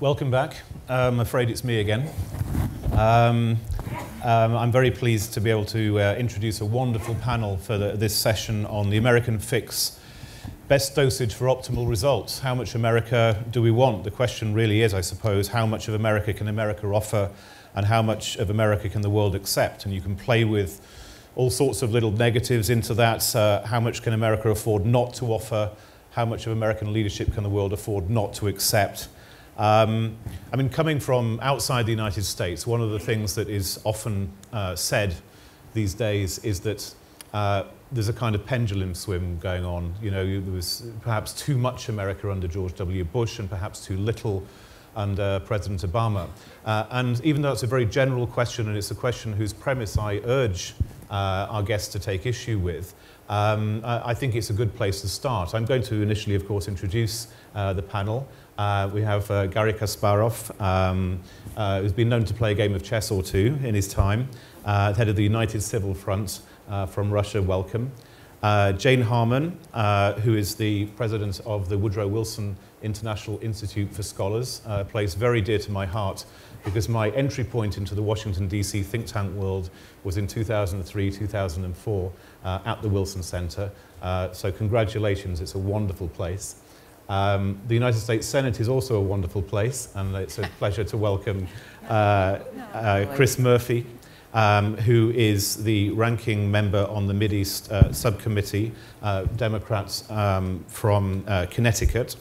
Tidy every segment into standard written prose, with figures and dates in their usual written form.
Welcome back. I'm afraid it's me again. I'm very pleased to be able to introduce a wonderful panel for this session on the American fix, best dosage for optimal results. How much America do we want? The question really is, I suppose, how much of America can America offer and how much of America can the world accept? And you can play with all sorts of little negatives into that. How much can America afford not to offer? How much of American leadership can the world afford not to accept? I mean, coming from outside the United States, one of the things that is often said these days is that there's a kind of pendulum swim going on. You know, there was perhaps too much America under George W. Bush and perhaps too little under President Obama. And even though it's a very general question and it's a question whose premise I urge our guests to take issue with, I think it's a good place to start. I'm going to initially, of course, introduce the panel. We have Garry Kasparov, who's been known to play a game of chess or two in his time, head of the United Civil Front from Russia, welcome. Jane Harman, who is the president of the Woodrow Wilson International Institute for Scholars, a place very dear to my heart because my entry point into the Washington, D.C. think tank world was in 2003, 2004 at the Wilson Center. So congratulations, it's a wonderful place. The United States Senate is also a wonderful place, and it's a pleasure to welcome Chris Murphy, who is the ranking member on the Mideast Subcommittee, Democrats from Connecticut.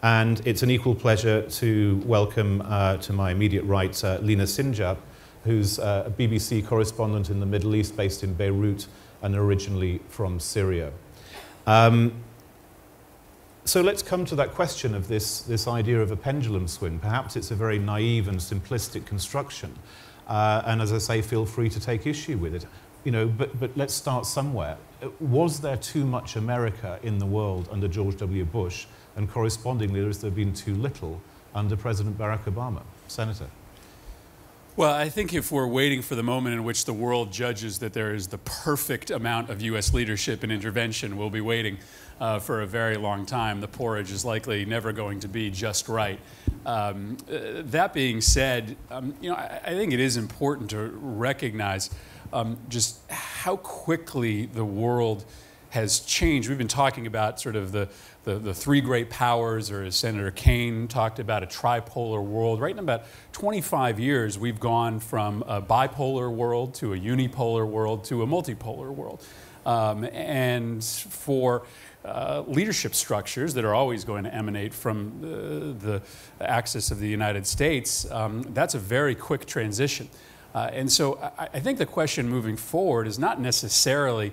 And it's an equal pleasure to welcome to my immediate right Lina Sinjar, who's a BBC correspondent in the Middle East based in Beirut and originally from Syria. So let's come to that question of this idea of a pendulum swing. Perhaps it's a very naive and simplistic construction. And as I say, feel free to take issue with it. You know, but let's start somewhere. Was there too much America in the world under George W. Bush? And correspondingly, has there been too little under President Barack Obama? Senator. Well, I think if we're waiting for the moment in which the world judges that there is the perfect amount of U.S. leadership and intervention, we'll be waiting for a very long time. The porridge is likely never going to be just right. That being said, you know, I think it is important to recognize just how quickly the world has changed. We've been talking about sort of the three great powers, or as Senator Kaine talked about, a tripolar world. Right in about 25 years, we've gone from a bipolar world to a unipolar world to a multipolar world. And for leadership structures that are always going to emanate from the axis of the United States, that's a very quick transition. And so I think the question moving forward is not necessarily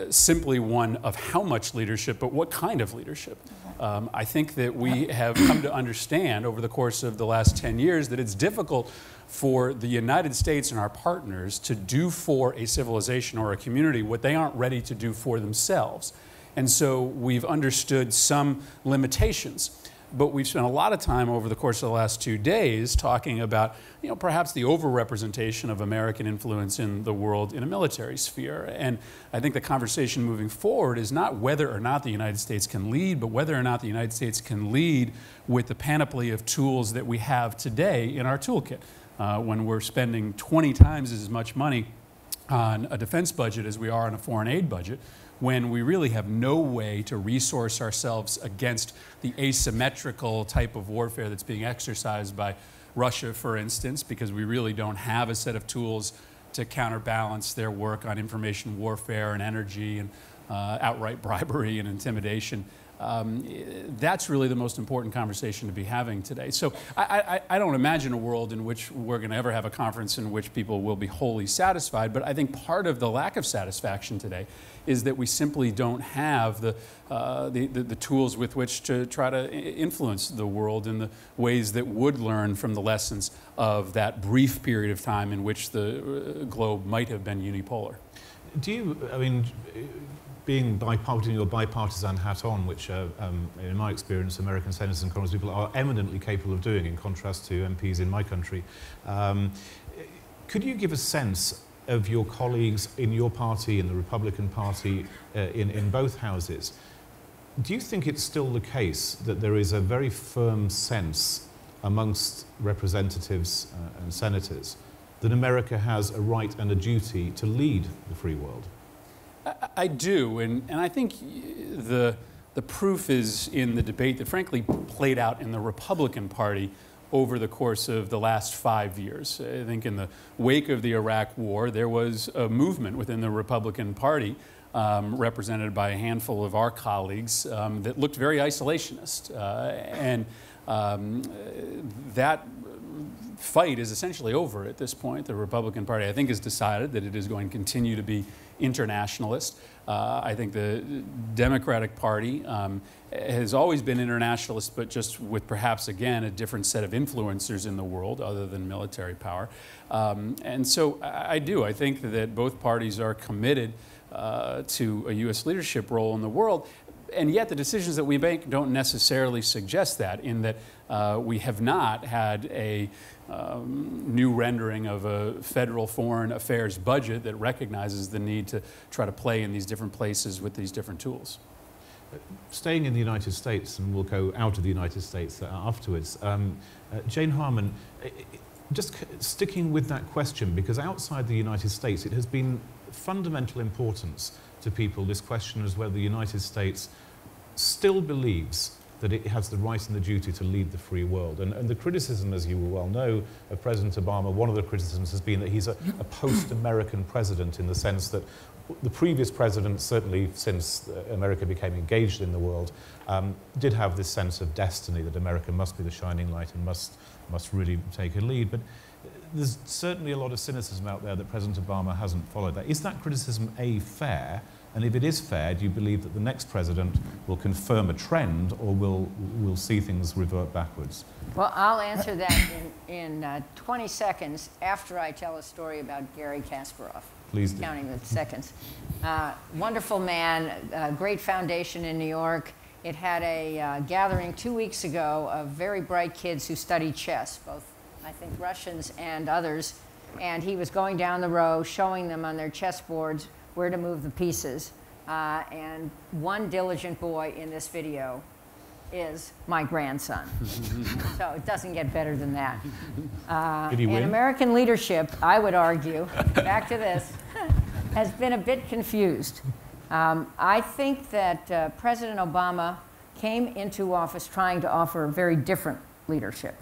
simply one of how much leadership, but what kind of leadership. I think that we have come to understand over the course of the last 10 years that it's difficult for the United States and our partners to do for a civilization or a community what they aren't ready to do for themselves. And so we've understood some limitations. But we've spent a lot of time over the course of the last 2 days talking about, you know, perhaps the overrepresentation of American influence in the world in a military sphere. And I think the conversation moving forward is not whether or not the United States can lead, but whether or not the United States can lead with the panoply of tools that we have today in our toolkit. When we're spending 20 times as much money on a defense budget as we are on a foreign aid budget, when we really have no way to resource ourselves against the asymmetrical type of warfare that's being exercised by Russia, for instance, because we really don't have a set of tools to counterbalance their work on information warfare and energy and outright bribery and intimidation. That's really the most important conversation to be having today. So I don't imagine a world in which we're going to ever have a conference in which people will be wholly satisfied, but I think part of the lack of satisfaction today is that we simply don't have the tools with which to try to influence the world in the ways that would learn from the lessons of that brief period of time in which the globe might have been unipolar. Do you, I mean, being putting your bipartisan hat on, which in my experience American senators and congresspeople are eminently capable of doing in contrast to MPs in my country, could you give a sense of your colleagues in your party, in the Republican Party, in both houses? Do you think it's still the case that there is a very firm sense amongst representatives and senators that America has a right and a duty to lead the free world? I do, and I think the proof is in the debate that frankly played out in the Republican Party over the course of the last 5 years. I think in the wake of the Iraq War, there was a movement within the Republican Party represented by a handful of our colleagues that looked very isolationist. That fight is essentially over at this point. The Republican Party, I think, has decided that it is going to continue to be internationalist. I think the Democratic Party has always been internationalist, but just with perhaps, again, a different set of influencers in the world other than military power. And so I do. I think that both parties are committed to a U.S. leadership role in the world. And yet the decisions that we make don't necessarily suggest that, in that we have not had a new rendering of a federal foreign affairs budget that recognizes the need to try to play in these different places with these different tools. Staying in the United States, and we'll go out of the United States afterwards, Jane Harman, just sticking with that question, because outside the United States it has been fundamental importance to people, this question is whether the United States still believes that it has the right and the duty to lead the free world. And the criticism, as you well know, of President Obama, one of the criticisms has been that he's a post-American president, in the sense that the previous president, certainly since America became engaged in the world, did have this sense of destiny, that America must be the shining light and must really take a lead. But there's certainly a lot of cynicism out there that President Obama hasn't followed that. Is that criticism, A, fair? And if it is fair, do you believe that the next president will confirm a trend, or will see things revert backwards? Well, I'll answer that in 20 seconds after I tell a story about Gary Kasparov. Please do. Counting the seconds. Wonderful man, great foundation in New York. It had a gathering 2 weeks ago of very bright kids who study chess, both, I think, Russians and others. And he was going down the row, showing them on their chessboards where to move the pieces. And one diligent boy in this video is my grandson. So it doesn't get better than that. Did he win? And American leadership, I would argue, back to this, has been a bit confused. I think that President Obama came into office trying to offer a very different leadership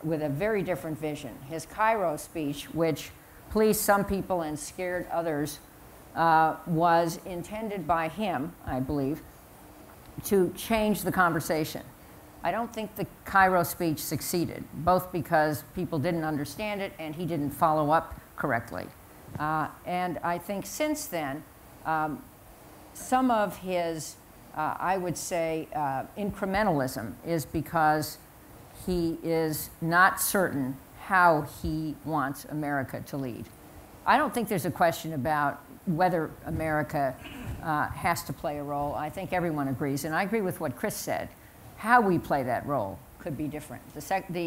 with a very different vision. His Cairo speech, which pleased some people and scared others, was intended by him, I believe, to change the conversation. I don't think the Cairo speech succeeded, both because people didn't understand it and he didn't follow up correctly. And I think since then, some of his, I would say, incrementalism is because he is not certain how he wants America to lead. I don't think there's a question about whether America has to play a role. I think everyone agrees, and I agree with what Chris said. How we play that role could be different.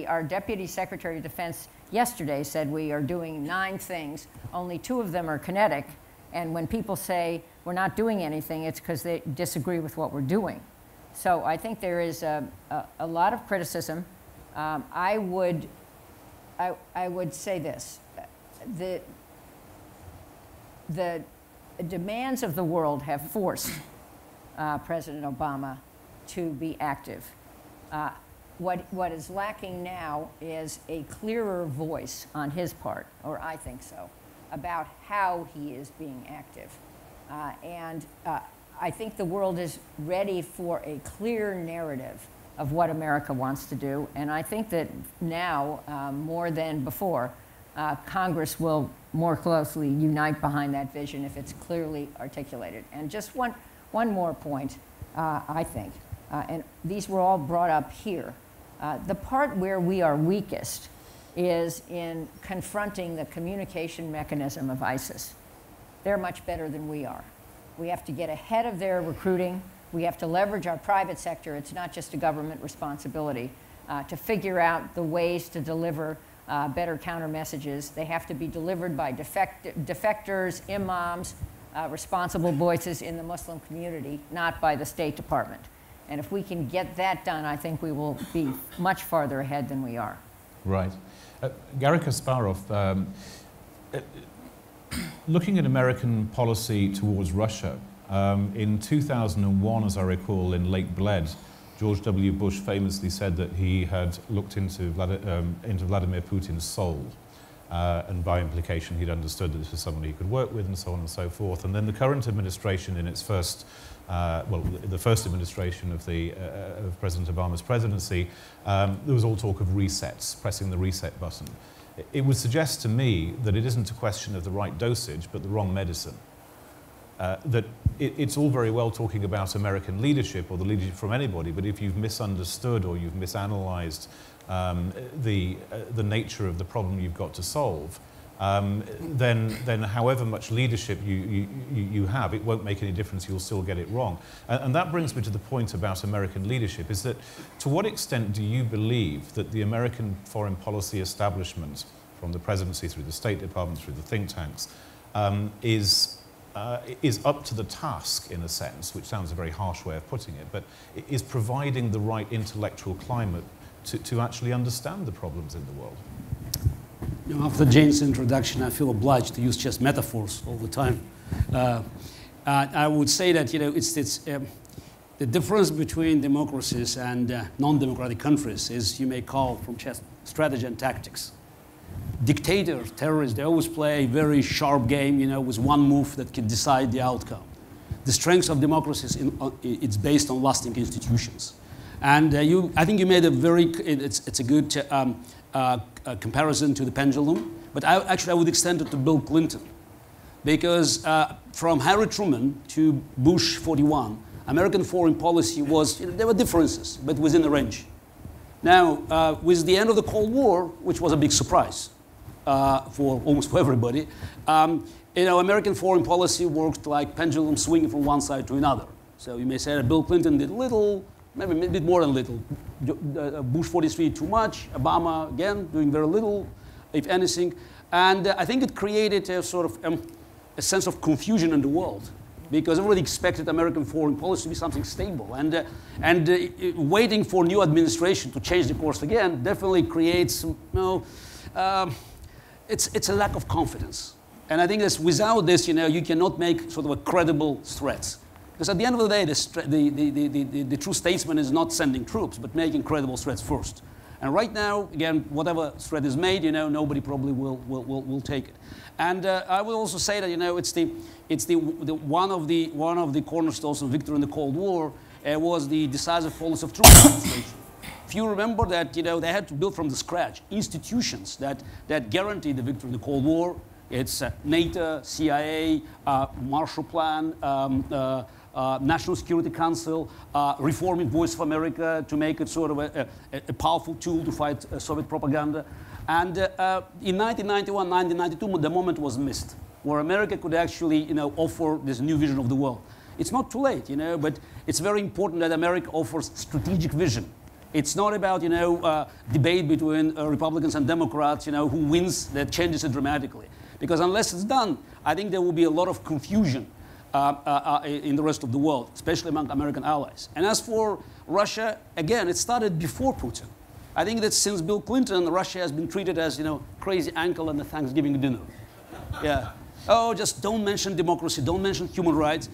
Our Deputy Secretary of Defense yesterday said we are doing 9 things, only 2 of them are kinetic, and when people say we're not doing anything, it's because they disagree with what we're doing. So I think there is a lot of criticism. I would say this. The demands of the world have forced President Obama to be active. What is lacking now is a clearer voice on his part, or I think so, about how he is being active. I think the world is ready for a clear narrative of what America wants to do, and I think that now, more than before, Congress will more closely unite behind that vision if it's clearly articulated. And just one more point, I think, and these were all brought up here. The part where we are weakest is in confronting the communication mechanism of ISIS. They're much better than we are. We have to get ahead of their recruiting. We have to leverage our private sector. It's not just a government responsibility to figure out the ways to deliver better counter messages. They have to be delivered by defectors, imams, responsible voices in the Muslim community, not by the State Department. And if we can get that done, I think we will be much farther ahead than we are. Right. Garry Kasparov, looking at American policy towards Russia, in 2001, as I recall, in Lake Bled, George W. Bush famously said that he had looked into Vladimir Putin's soul. And by implication, he'd understood that this was someone he could work with and so on and so forth. And then the current administration in its first, the first administration of President Obama's presidency, there was all talk of resets, pressing the reset button. It would suggest to me that it isn't a question of the right dosage, but the wrong medicine. That it's all very well talking about American leadership or the leadership from anybody, but if you've misunderstood or you've misanalyzed the nature of the problem you've got to solve, then however much leadership you have, it won't make any difference, you'll still get it wrong. And that brings me to the point about American leadership, is that to what extent do you believe that the American foreign policy establishment, from the presidency through the State Department, through the think tanks, is up to the task, in a sense, which sounds a very harsh way of putting it, but is providing the right intellectual climate to actually understand the problems in the world? You know, after Jane's introduction, I feel obliged to use just metaphors all the time. I would say that, you know, it's the difference between democracies and non-democratic countries is, you may call, from chess, strategy and tactics. Dictators, terrorists, they always play a very sharp game, you know, with one move that can decide the outcome. The strength of democracies, it's based on lasting institutions. And I think you made a very, it's a good comparison to the pendulum, but actually I would extend it to Bill Clinton. Because from Harry Truman to Bush 41, American foreign policy was, you know, there were differences, but within the range. Now, with the end of the Cold War, which was a big surprise for almost everybody, you know, American foreign policy worked like pendulum swinging from one side to another. So you may say that Bill Clinton did little, maybe a bit more than little. Bush 43 too much, Obama again doing very little, if anything. And I think it created a sort of a sense of confusion in the world, because everybody expected American foreign policy to be something stable. And waiting for new administration to change the course again definitely creates, you know, it's a lack of confidence. And I think that without this, you know, you cannot make sort of a credible threats. Because at the end of the day, the true statesman is not sending troops, but making credible threats first. And right now, again, whatever threat is made, you know, nobody probably will take it. And I will also say that, you know, one of the cornerstones of victory in the Cold War was the decisive policy of troop administration. If you remember that, you know, they had to build from the scratch institutions that guaranteed the victory in the Cold War. It's NATO, CIA, Marshall Plan, National Security Council, reforming Voice of America to make it sort of a powerful tool to fight Soviet propaganda. And in 1991, 1992, the moment was missed, where America could actually, you know, offer this new vision of the world. It's not too late, you know, but it's very important that America offers strategic vision. It's not about, you know, debate between Republicans and Democrats, you know, who wins, that changes it dramatically. Because unless it's done, I think there will be a lot of confusion in the rest of the world, especially among American allies. And as for Russia, again, it started before Putin. I think that since Bill Clinton, Russia has been treated as, you know, crazy uncle at the Thanksgiving dinner. Yeah. Oh, just don't mention democracy, don't mention human rights.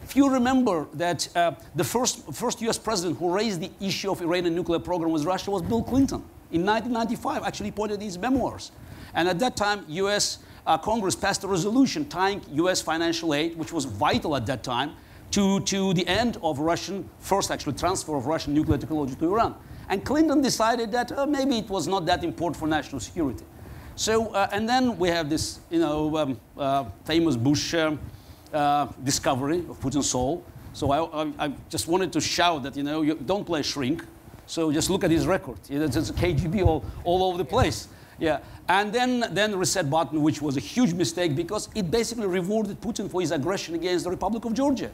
If you remember that the first US president who raised the issue of Iranian nuclear program with Russia was Bill Clinton. In 1995, actually pointed these memoirs. And at that time, US Congress passed a resolution tying US financial aid, which was vital at that time, to the end of first actually transfer of Russian nuclear technology to Iran. And Clinton decided that maybe it was not that important for national security. So, and then we have this, you know, famous Bush discovery of Putin's soul. So I just wanted to shout that, you know, you don't play shrink. So just look at his record. It's a KGB all over the place. Yeah, and then the reset button, which was a huge mistake because it basically rewarded Putin for his aggression against the Republic of Georgia.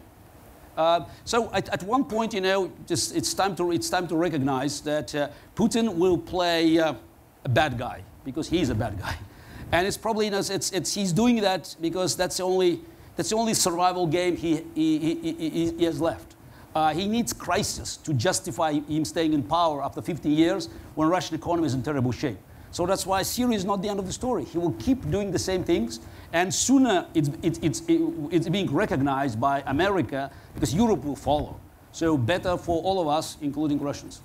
So at one point, you know, it's time to recognize that Putin will play a bad guy because he's a bad guy, and it's probably, you know, he's doing that because that's the only survival game he has left. He needs crisis to justify him staying in power after 50 years when Russian economy is in terrible shape. So that's why Syria is not the end of the story. He will keep doing the same things, and sooner it's being recognized by America, because Europe will follow. So better for all of us, including Russians.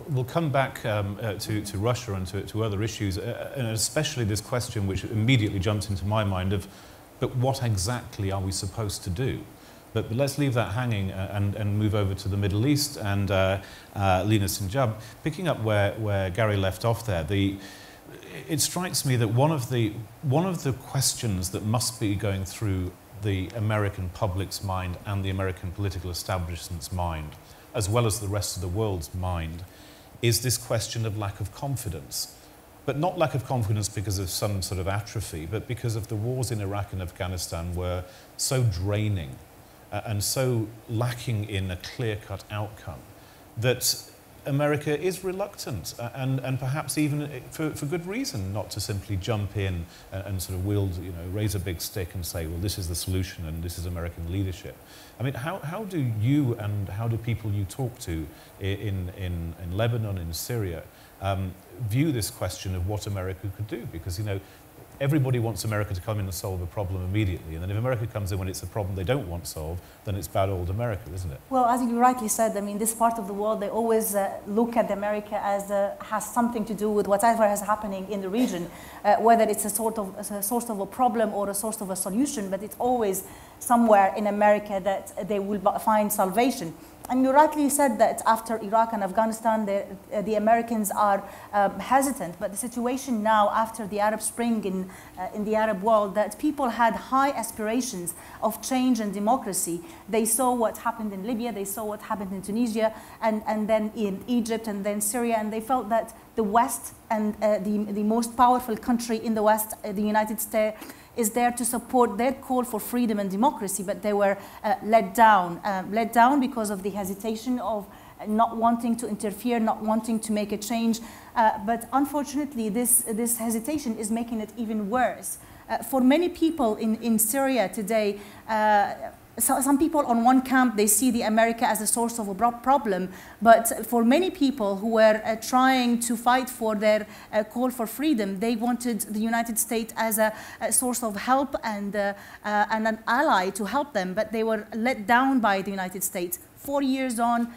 We'll come back to Russia and to other issues, and especially this question which immediately jumps into my mind of, but what exactly are we supposed to do? But let's leave that hanging and move over to the Middle East and Lina Sinjab. Picking up where Gary left off there, it strikes me that one of the questions that must be going through the American public's mind and the American political establishment's mind, as well as the rest of the world's mind, is this question of lack of confidence. But not lack of confidence because of some sort of atrophy, but because of the wars in Iraq and Afghanistan were so draining and so lacking in a clear-cut outcome that America is reluctant and perhaps even for good reason not to simply jump in and sort of raise a big stick and say, well, this is the solution and this is American leadership. I mean, how do you and how do people you talk to in Lebanon, in Syria, view this question of what America could do? Because, everybody wants America to come in and solve a problem immediately. And then if America comes in when it's a problem they don't want solved, then it's bad old America, isn't it? Well, as you rightly said, I mean, this part of the world, they always look at America as has something to do with whatever is happening in the region, whether it's a source of a problem or a source of a solution, but it's always somewhere in America that they will find salvation. And you rightly said that after Iraq and Afghanistan, the Americans are hesitant. But the situation now, after the Arab Spring in the Arab world, that people had high aspirations of change and democracy. They saw what happened in Libya, they saw what happened in Tunisia, and then in Egypt, and then Syria, and they felt that the West and the most powerful country in the West, the United States, is there to support their call for freedom and democracy, but they were let down because of the hesitation of not wanting to interfere, not wanting to make a change. But unfortunately, this hesitation is making it even worse. For many people in Syria today, some people on one camp, they see the America as a source of a problem, but for many people who were trying to fight for their call for freedom, they wanted the United States as a source of help and an ally to help them, but they were let down by the United States. 4 years on,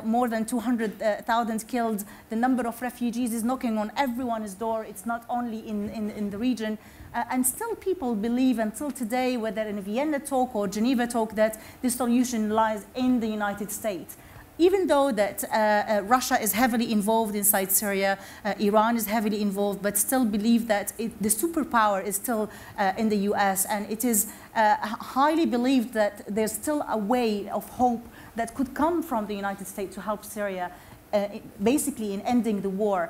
more than 200,000 killed. The number of refugees is knocking on everyone's door. It's not only in the region. And still people believe until today, whether in a Vienna talk or Geneva talk, that the solution lies in the United States. Even though that Russia is heavily involved inside Syria, Iran is heavily involved, but still believe that the superpower is still in the US, and it is highly believed that there's still a way of hope that could come from the United States to help Syria, basically in ending the war.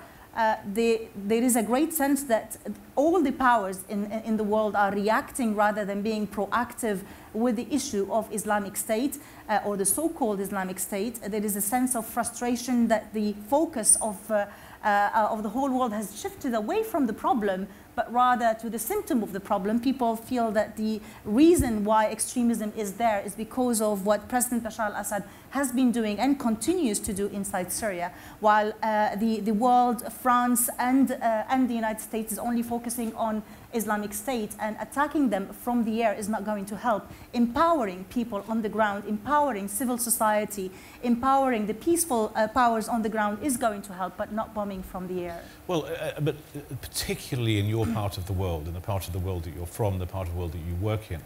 There is a great sense that all the powers in the world are reacting rather than being proactive with the issue of Islamic State or the so-called Islamic State. There is a sense of frustration that the focus of the whole world has shifted away from the problem, but rather to the symptom of the problem. People feel that the reason why extremism is there is because of what President Bashar al-Assad has been doing and continues to do inside Syria, while the world, France and the United States is only focusing on Islamic State, and attacking them from the air is not going to help. Empowering people on the ground, empowering civil society, empowering the peaceful powers on the ground is going to help, but not bombing from the air. Well, but particularly in your part of the world, in the part of the world that you're from, the part of the world that you work in,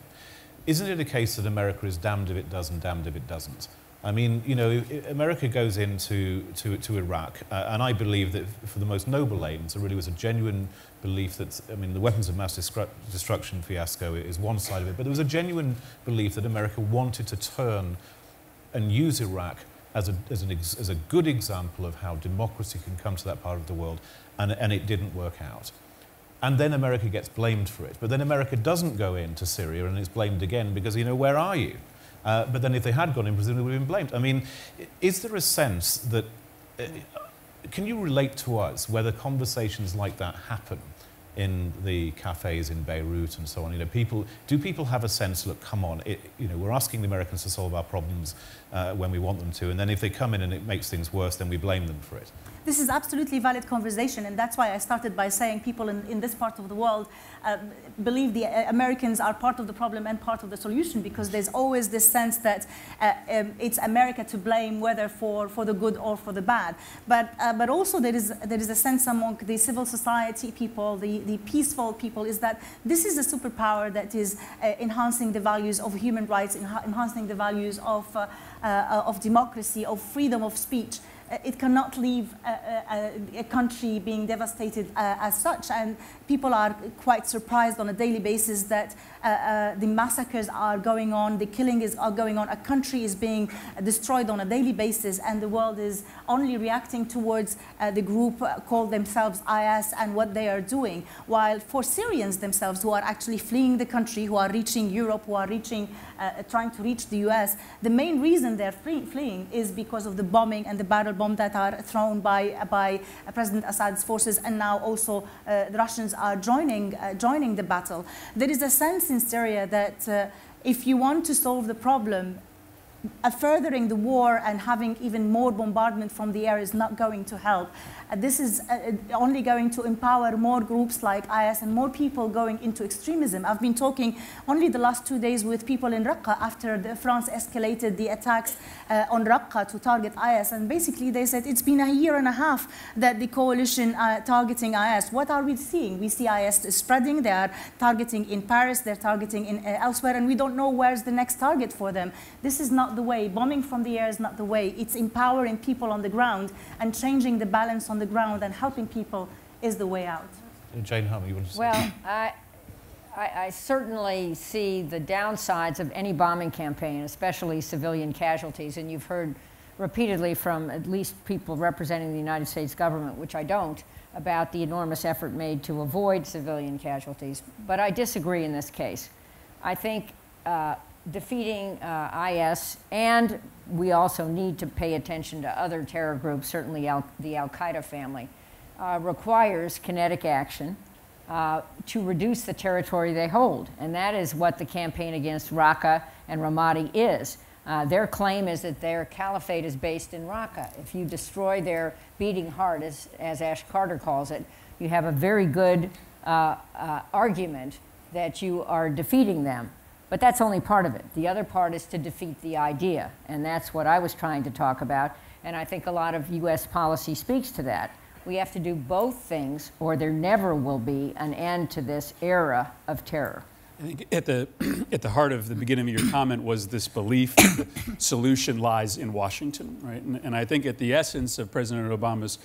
isn't it a case that America is damned if it does and damned if it doesn't? I mean, America goes into Iraq, and I believe that for the most noble aims, there really was a genuine belief that, the weapons of mass destruction fiasco is one side of it, but there was a genuine belief that America wanted to turn and use Iraq as a good example of how democracy can come to that part of the world, and it didn't work out. And then America gets blamed for it. But then America doesn't go into Syria and is blamed again because, where are you? But then if they had gone in, presumably they would have been blamed. I mean, is there a sense that, can you relate to us whether conversations like that happen in the cafes in Beirut and so on. You know, do people have a sense, look, come on, you know, we're asking the Americans to solve our problems when we want them to, and then if they come in and it makes things worse, then we blame them for it. This is absolutely valid conversation, and that's why I started by saying people in this part of the world believe the Americans are part of the problem and part of the solution, because there's always this sense that it's America to blame, whether for the good or for the bad. But also there is a sense among the civil society people, the peaceful people, is that this is a superpower that is enhancing the values of human rights, enhancing the values of democracy, of freedom of speech. It cannot leave a country being devastated as such, and people are quite surprised on a daily basis that the massacres are going on, the killing is going on, a country is being destroyed on a daily basis, and the world is only reacting towards the group called themselves IS and what they are doing, while for Syrians themselves who are actually fleeing the country, who are reaching Europe, who are reaching, trying to reach the US, the main reason they're fleeing is because of the bombing and the barrel bomb that are thrown by President Assad's forces, and now also the Russians are joining the battle. There is a sense in Syria that if you want to solve the problem, furthering the war and having even more bombardment from the air is not going to help. This is only going to empower more groups like IS and more people going into extremism. I've been talking only the last 2 days with people in Raqqa after France escalated the attacks on Raqqa to target IS, and basically they said it's been a year and a half that the coalition targeting IS. What are we seeing? We see IS spreading. They are targeting in Paris, they're targeting in elsewhere, and we don't know where's the next target for them. This is not the way. Bombing from the air is not the way. It's empowering people on the ground and changing the balance on the ground and helping people is the way out. Jane Hummer, you want to say? Well, I certainly see the downsides of any bombing campaign, especially civilian casualties, and you've heard repeatedly from at least people representing the United States government, which I don't, about the enormous effort made to avoid civilian casualties. But I disagree in this case. I think defeating IS, and we also need to pay attention to other terror groups, certainly the Al-Qaeda family, requires kinetic action to reduce the territory they hold. And that is what the campaign against Raqqa and Ramadi is. Their claim is that their caliphate is based in Raqqa. If you destroy their beating heart, as Ash Carter calls it, you have a very good argument that you are defeating them. But that's only part of it. The other part is to defeat the idea, and that's what I was trying to talk about, and I think a lot of US policy speaks to that. We have to do both things, or there never will be an end to this era of terror. I think at the heart of the beginning of your comment was this belief that the solution lies in Washington, right? And I think at the essence of President Obama's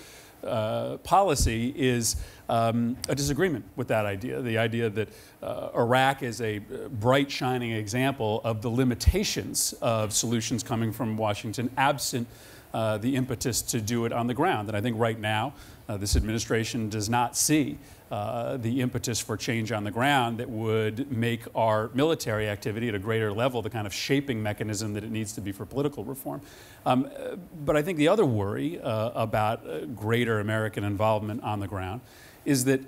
policy is a disagreement with that idea, the idea that Iraq is a bright, shining example of the limitations of solutions coming from Washington, absent the impetus to do it on the ground. And I think right now, this administration does not see the impetus for change on the ground that would make our military activity at a greater level the kind of shaping mechanism that it needs to be for political reform. But I think the other worry about greater American involvement on the ground is that,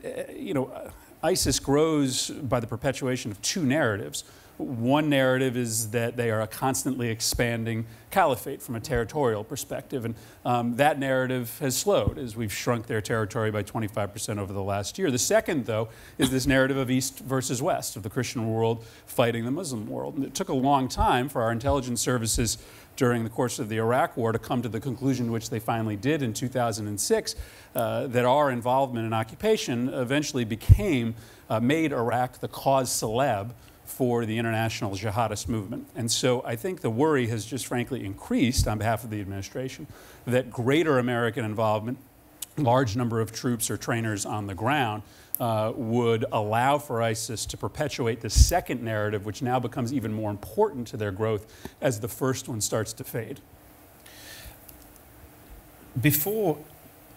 ISIS grows by the perpetuation of two narratives. One narrative is that they are a constantly expanding caliphate from a territorial perspective, and that narrative has slowed as we've shrunk their territory by 25% over the last year. The second, though, is this narrative of East versus West, of the Christian world fighting the Muslim world. And it took a long time for our intelligence services during the course of the Iraq War to come to the conclusion, which they finally did in 2006, that our involvement in occupation eventually made Iraq the cause célèbre for the international jihadist movement. And so I think the worry has just frankly increased on behalf of the administration that greater American involvement, large number of troops or trainers on the ground, would allow for ISIS to perpetuate the second narrative, which now becomes even more important to their growth as the first one starts to fade. Before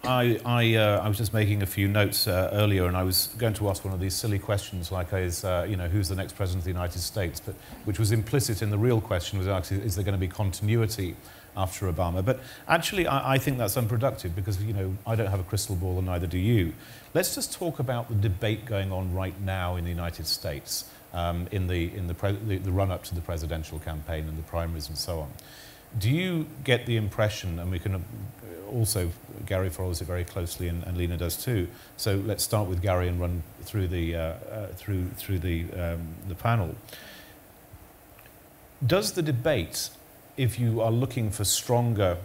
I was just making a few notes earlier, and I was going to ask one of these silly questions, like who's the next president of the United States, but which was implicit in the real question was actually, is there going to be continuity after Obama. But actually, I think that's unproductive because, you know, I don't have a crystal ball and neither do you. Let's just talk about the debate going on right now in the United States in the run-up to the presidential campaign and the primaries and so on. Do you get the impression, and we can also, Gary follows it very closely and Lena does too, so let's start with Gary and run through the panel. Does the debate, if you are looking for stronger,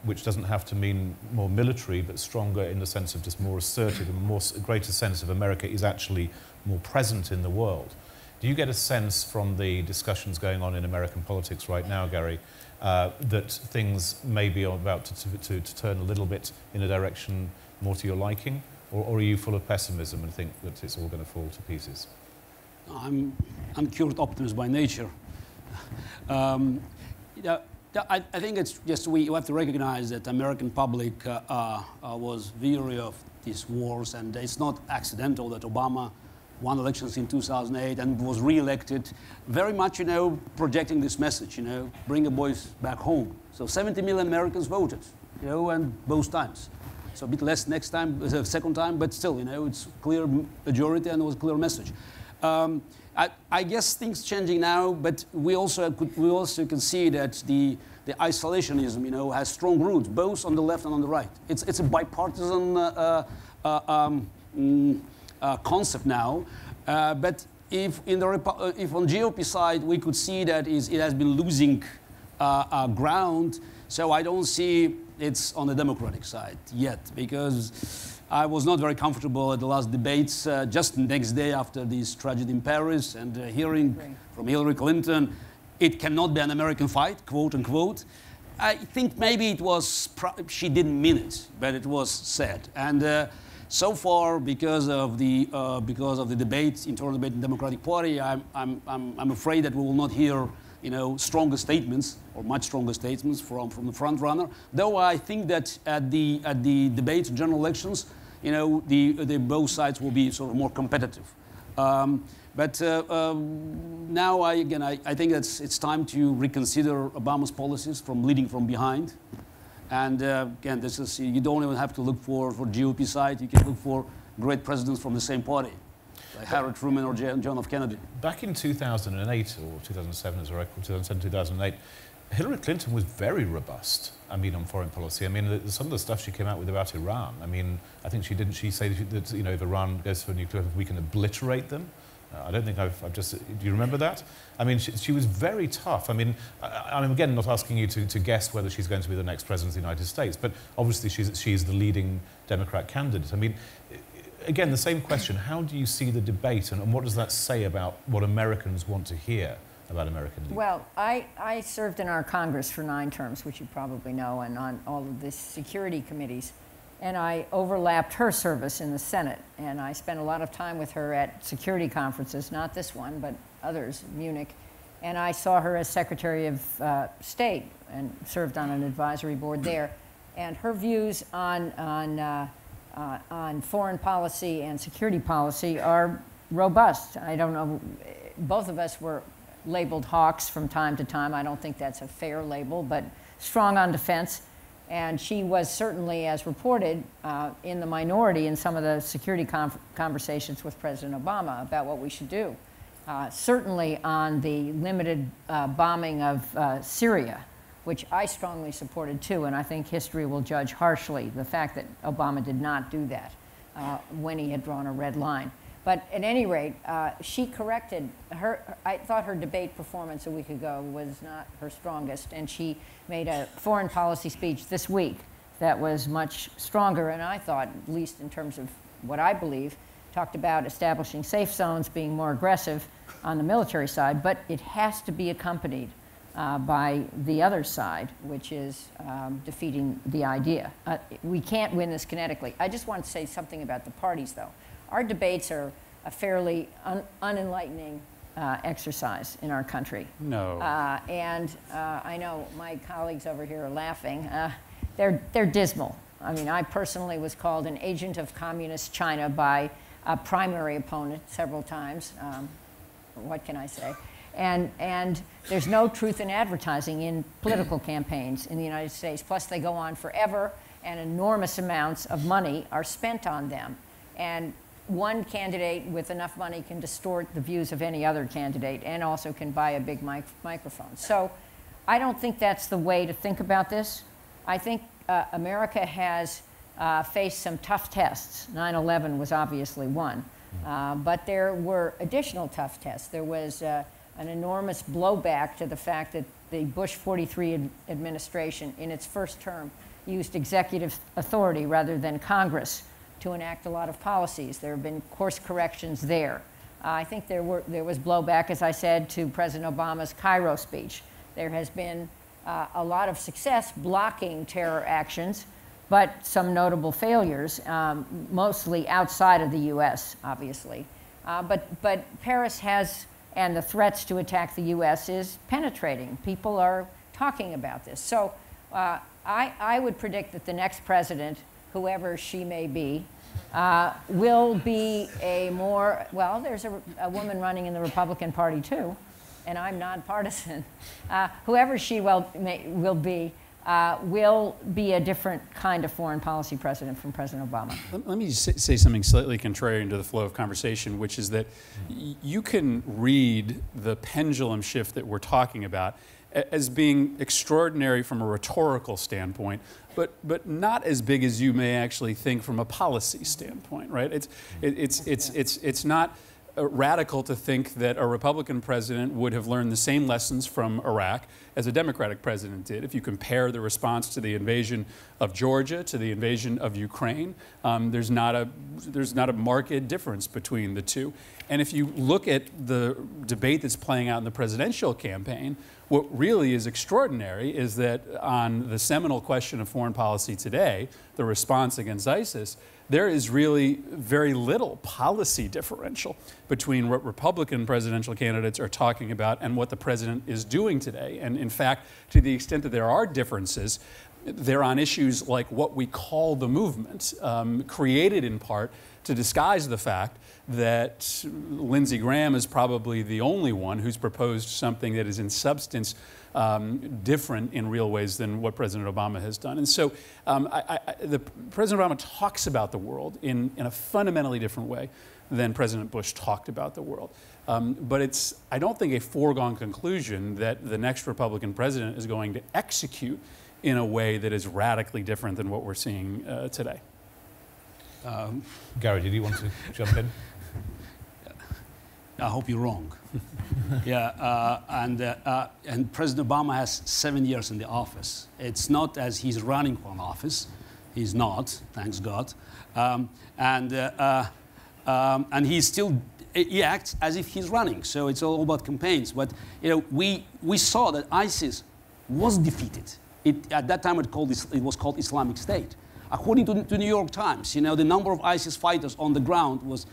which doesn't have to mean more military, but stronger in the sense of just more assertive and a greater sense of America is actually more present in the world, do you get a sense from the discussions going on in American politics right now, Gary, that things may be about to turn a little bit in a direction more to your liking? Or are you full of pessimism and think that it's all going to fall to pieces? I'm cured optimist by nature. I think it's just we have to recognize that the American public was weary of these wars, and it's not accidental that Obama won elections in 2008 and was re-elected, very much, you know, projecting this message, you know, bring the boys back home. So 70 million Americans voted, you know, and both times. So a bit less next time, the second time, but still, you know, it's clear majority and it was a clear message. I guess things changing now, but we also can see that the isolationism, you know, has strong roots, both on the left and on the right. It's a bipartisan concept now, but if on GOP side we could see that it has been losing ground, so I don't see it's on the Democratic side yet, because I was not very comfortable at the last debates, just the next day after this tragedy in Paris and hearing from Hillary Clinton, it cannot be an American fight, quote unquote. I think maybe it was, she didn't mean it, but it was said. And so far, because of the debate, internal debate in the Democratic Party, I'm afraid that we will not hear, you know, stronger statements or much stronger statements from the front runner. Though I think that at the debates, general elections, you know, the both sides will be sort of more competitive. But now I think it's time to reconsider Obama's policies from leading from behind. And again, this is, you don't even have to look for GOP side. You can look for great presidents from the same party, like Harry Truman or John F. Kennedy. Back in 2008 or 2007, as I recall, 2007, 2008, Hillary Clinton was very robust. I mean, on foreign policy. I mean, some of the stuff she came out with about Iran. I mean, I think she didn't. She say that, you know, if Iran goes for nuclear, we can obliterate them. I don't think I've just. Do you remember that? I mean, she was very tough. I mean, I'm again not asking you to guess whether she's going to be the next president of the United States, but obviously she's the leading Democrat candidate. I mean, again, the same question: how do you see the debate, and what does that say about what Americans want to hear about American leaders? Well, I served in our Congress for 9 terms, which you probably know, and on all of the security committees. And I overlapped her service in the Senate, and I spent a lot of time with her at security conferences, not this one, but others, Munich. And I saw her as Secretary of State and served on an advisory board there. And her views on foreign policy and security policy are robust. I don't know, both of us were labeled hawks from time to time. I don't think that's a fair label, but strong on defense. And she was certainly, as reported, in the minority in some of the security conversations with President Obama about what we should do. Certainly on the limited bombing of Syria, which I strongly supported too, and I think history will judge harshly the fact that Obama did not do that when he had drawn a red line. But at any rate, she corrected her. I thought her debate performance a week ago was not her strongest, and she made a foreign policy speech this week that was much stronger, and I thought, at least in terms of what I believe, talked about establishing safe zones, being more aggressive on the military side, but it has to be accompanied by the other side, which is defeating the idea. We can't win this kinetically. I just want to say something about the parties, though. Our debates are a fairly unenlightening exercise in our country. No. I know my colleagues over here are laughing. They're dismal. I mean, I personally was called an agent of communist China by a primary opponent several times. What can I say? And there's no truth in advertising in political campaigns in the United States. Plus, they go on forever, and enormous amounts of money are spent on them. And one candidate with enough money can distort the views of any other candidate and also can buy a big microphone. So I don't think that's the way to think about this. I think America has faced some tough tests. 9/11 was obviously one. But there were additional tough tests. There was an enormous blowback to the fact that the Bush 43 administration, in its first term, used executive authority rather than Congress to enact a lot of policies. There have been course corrections there. I think there was blowback, as I said, to President Obama's Cairo speech. There has been a lot of success blocking terror actions, but some notable failures, mostly outside of the U.S., obviously. But Paris has, and the threats to attack the U.S. is penetrating. People are talking about this. So I would predict that the next president, whoever she may be, will be a more, well, there's a woman running in the Republican Party too, and I'm nonpartisan. Whoever she will be a different kind of foreign policy president from President Obama. Let me say something slightly contrarian to the flow of conversation, which is that you can read the pendulum shift that we're talking about as being extraordinary from a rhetorical standpoint, but not as big as you may actually think from a policy standpoint, right? It's not radical to think that a Republican president would have learned the same lessons from Iraq as a Democratic president did. If you compare the response to the invasion of Georgia to the invasion of Ukraine, there's not a marked difference between the two. And if you look at the debate that's playing out in the presidential campaign, what really is extraordinary is that on the seminal question of foreign policy today, the response against ISIS, there is really very little policy differential between what Republican presidential candidates are talking about and what the president is doing today. And in fact, to the extent that there are differences, they're on issues like what we call the movement, created in part to disguise the fact that Lindsey Graham is probably the only one who's proposed something that is in substance different in real ways than what President Obama has done. And so President Obama talks about the world in a fundamentally different way than President Bush talked about the world. But it's, I don't think, a foregone conclusion that the next Republican president is going to execute in a way that is radically different than what we're seeing today. Gary, did you want to jump in? I hope you're wrong. Yeah, and President Obama has 7 years in the office. It's not as he's running for an office. He's not, thanks God. And he still, he acts as if he's running. So it's all about campaigns. But you know, we saw that ISIS was defeated. At that time, it was called Islamic State. According to the New York Times, you know, the number of ISIS fighters on the ground was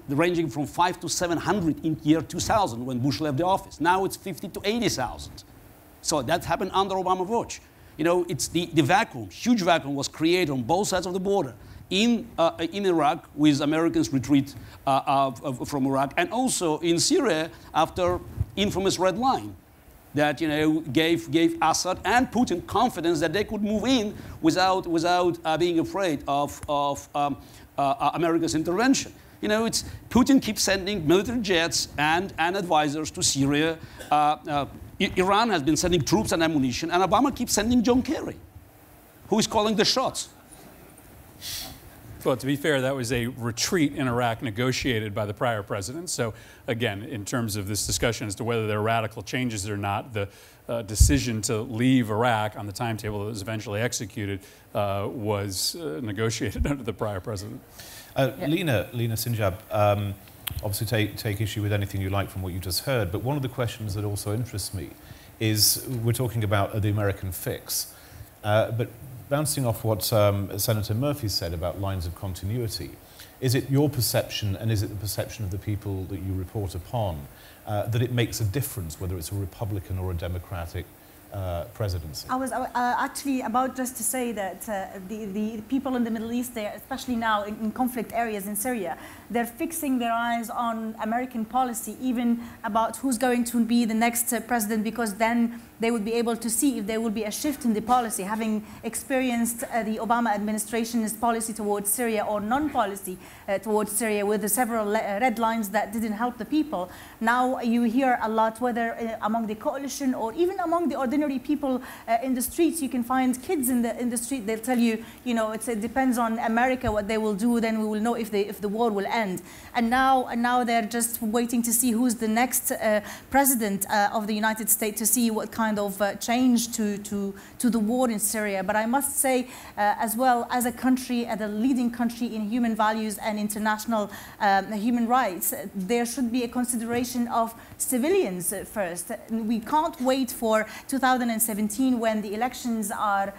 ranging from 500 to 700 in year 2000 when Bush left the office. Now it's 50 to 80,000. So that happened under Obama watch. You know, it's the vacuum, huge vacuum was created on both sides of the border in Iraq with Americans retreat from Iraq, and also in Syria after infamous Red Line that, you know, gave Assad and Putin confidence that they could move in without being afraid of America's intervention. You know, it's Putin keeps sending military jets and advisors to Syria. Iran has been sending troops and ammunition, and Obama keeps sending John Kerry, who is calling the shots. Well, to be fair, that was a retreat in Iraq negotiated by the prior president. So, again, in terms of this discussion as to whether there are radical changes or not, the decision to leave Iraq on the timetable that was eventually executed was negotiated under the prior president. Lena Sinjab, obviously take issue with anything you like from what you just heard, but one of the questions that also interests me is we're talking about the American fix, but bouncing off what Senator Murphy said about lines of continuity, is it your perception, and is it the perception of the people that you report upon, that it makes a difference whether it's a Republican or a Democratic presidency? I was actually about just to say that the people in the Middle East, there, especially now in conflict areas in Syria, they're fixing their eyes on American policy, even about who's going to be the next president, because then they would be able to see if there will be a shift in the policy, having experienced the Obama administration's policy towards Syria or non-policy towards Syria with the several red lines that didn't help the people. Now you hear a lot, whether among the coalition or even among the ordinary people in the streets. You can find kids in the street. They'll tell you, you know, it depends on America what they will do. Then we will know if the war will end. And now they're just waiting to see who's the next president of the United States, to see what kind of change to the war in Syria. But I must say, as well, as a country, as a leading country in human values and international human rights, there should be a consideration of civilians first. We can't wait for 2017 when the elections are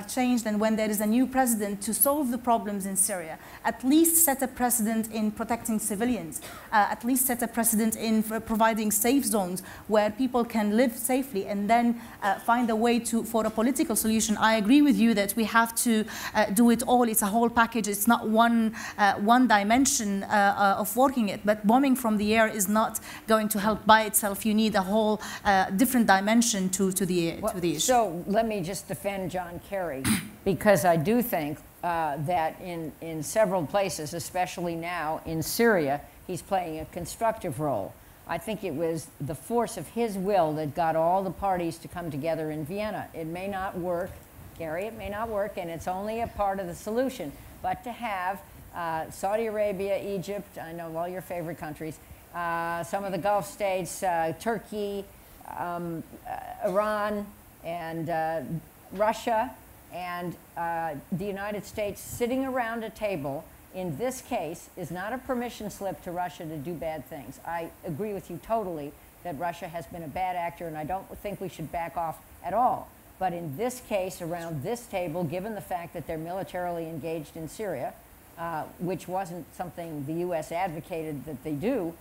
changed and when there is a new president to solve the problems in Syria. At least set a precedent in protecting civilians. At least set a precedent in providing safe zones where people can live safely, and then find a way for a political solution. I agree with you that we have to do it all. It's a whole package. It's not one dimension of working it. But bombing from the air is not going to help by itself. You need a whole different dimension to the issue. So let me just defend John Kerry, because I do think that in several places, especially now in Syria, he's playing a constructive role. I think it was the force of his will that got all the parties to come together in Vienna. It may not work, Gary, it may not work, and it's only a part of the solution. But to have Saudi Arabia, Egypt, I know all your favorite countries, some of the Gulf states, Turkey, Iran, and Russia, and the United States sitting around a table in this case is not a permission slip to Russia to do bad things. I agree with you totally that Russia has been a bad actor, and I don't think we should back off at all. But in this case, around this table, given the fact that they're militarily engaged in Syria, which wasn't something the U.S. advocated that they do,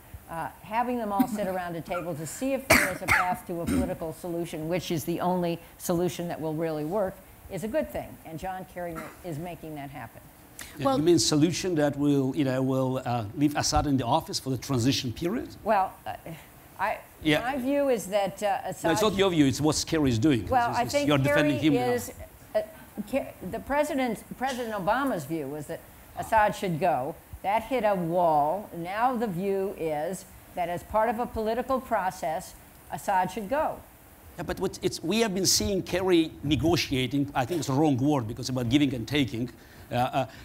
having them all sit around a table to see if there is a path to a political solution, which is the only solution that will really work, is a good thing. And John Kerry is making that happen. Well, you mean solution that will leave Assad in the office for the transition period? Well, my view is that Assad... No, it's not your view, it's what Kerry is doing. Well, I think you're defending him the President Obama's view was that Assad should go. That hit a wall. Now the view is that as part of a political process, Assad should go. Yeah, but we have been seeing Kerry negotiating, I think it's the wrong word because it's about giving and taking,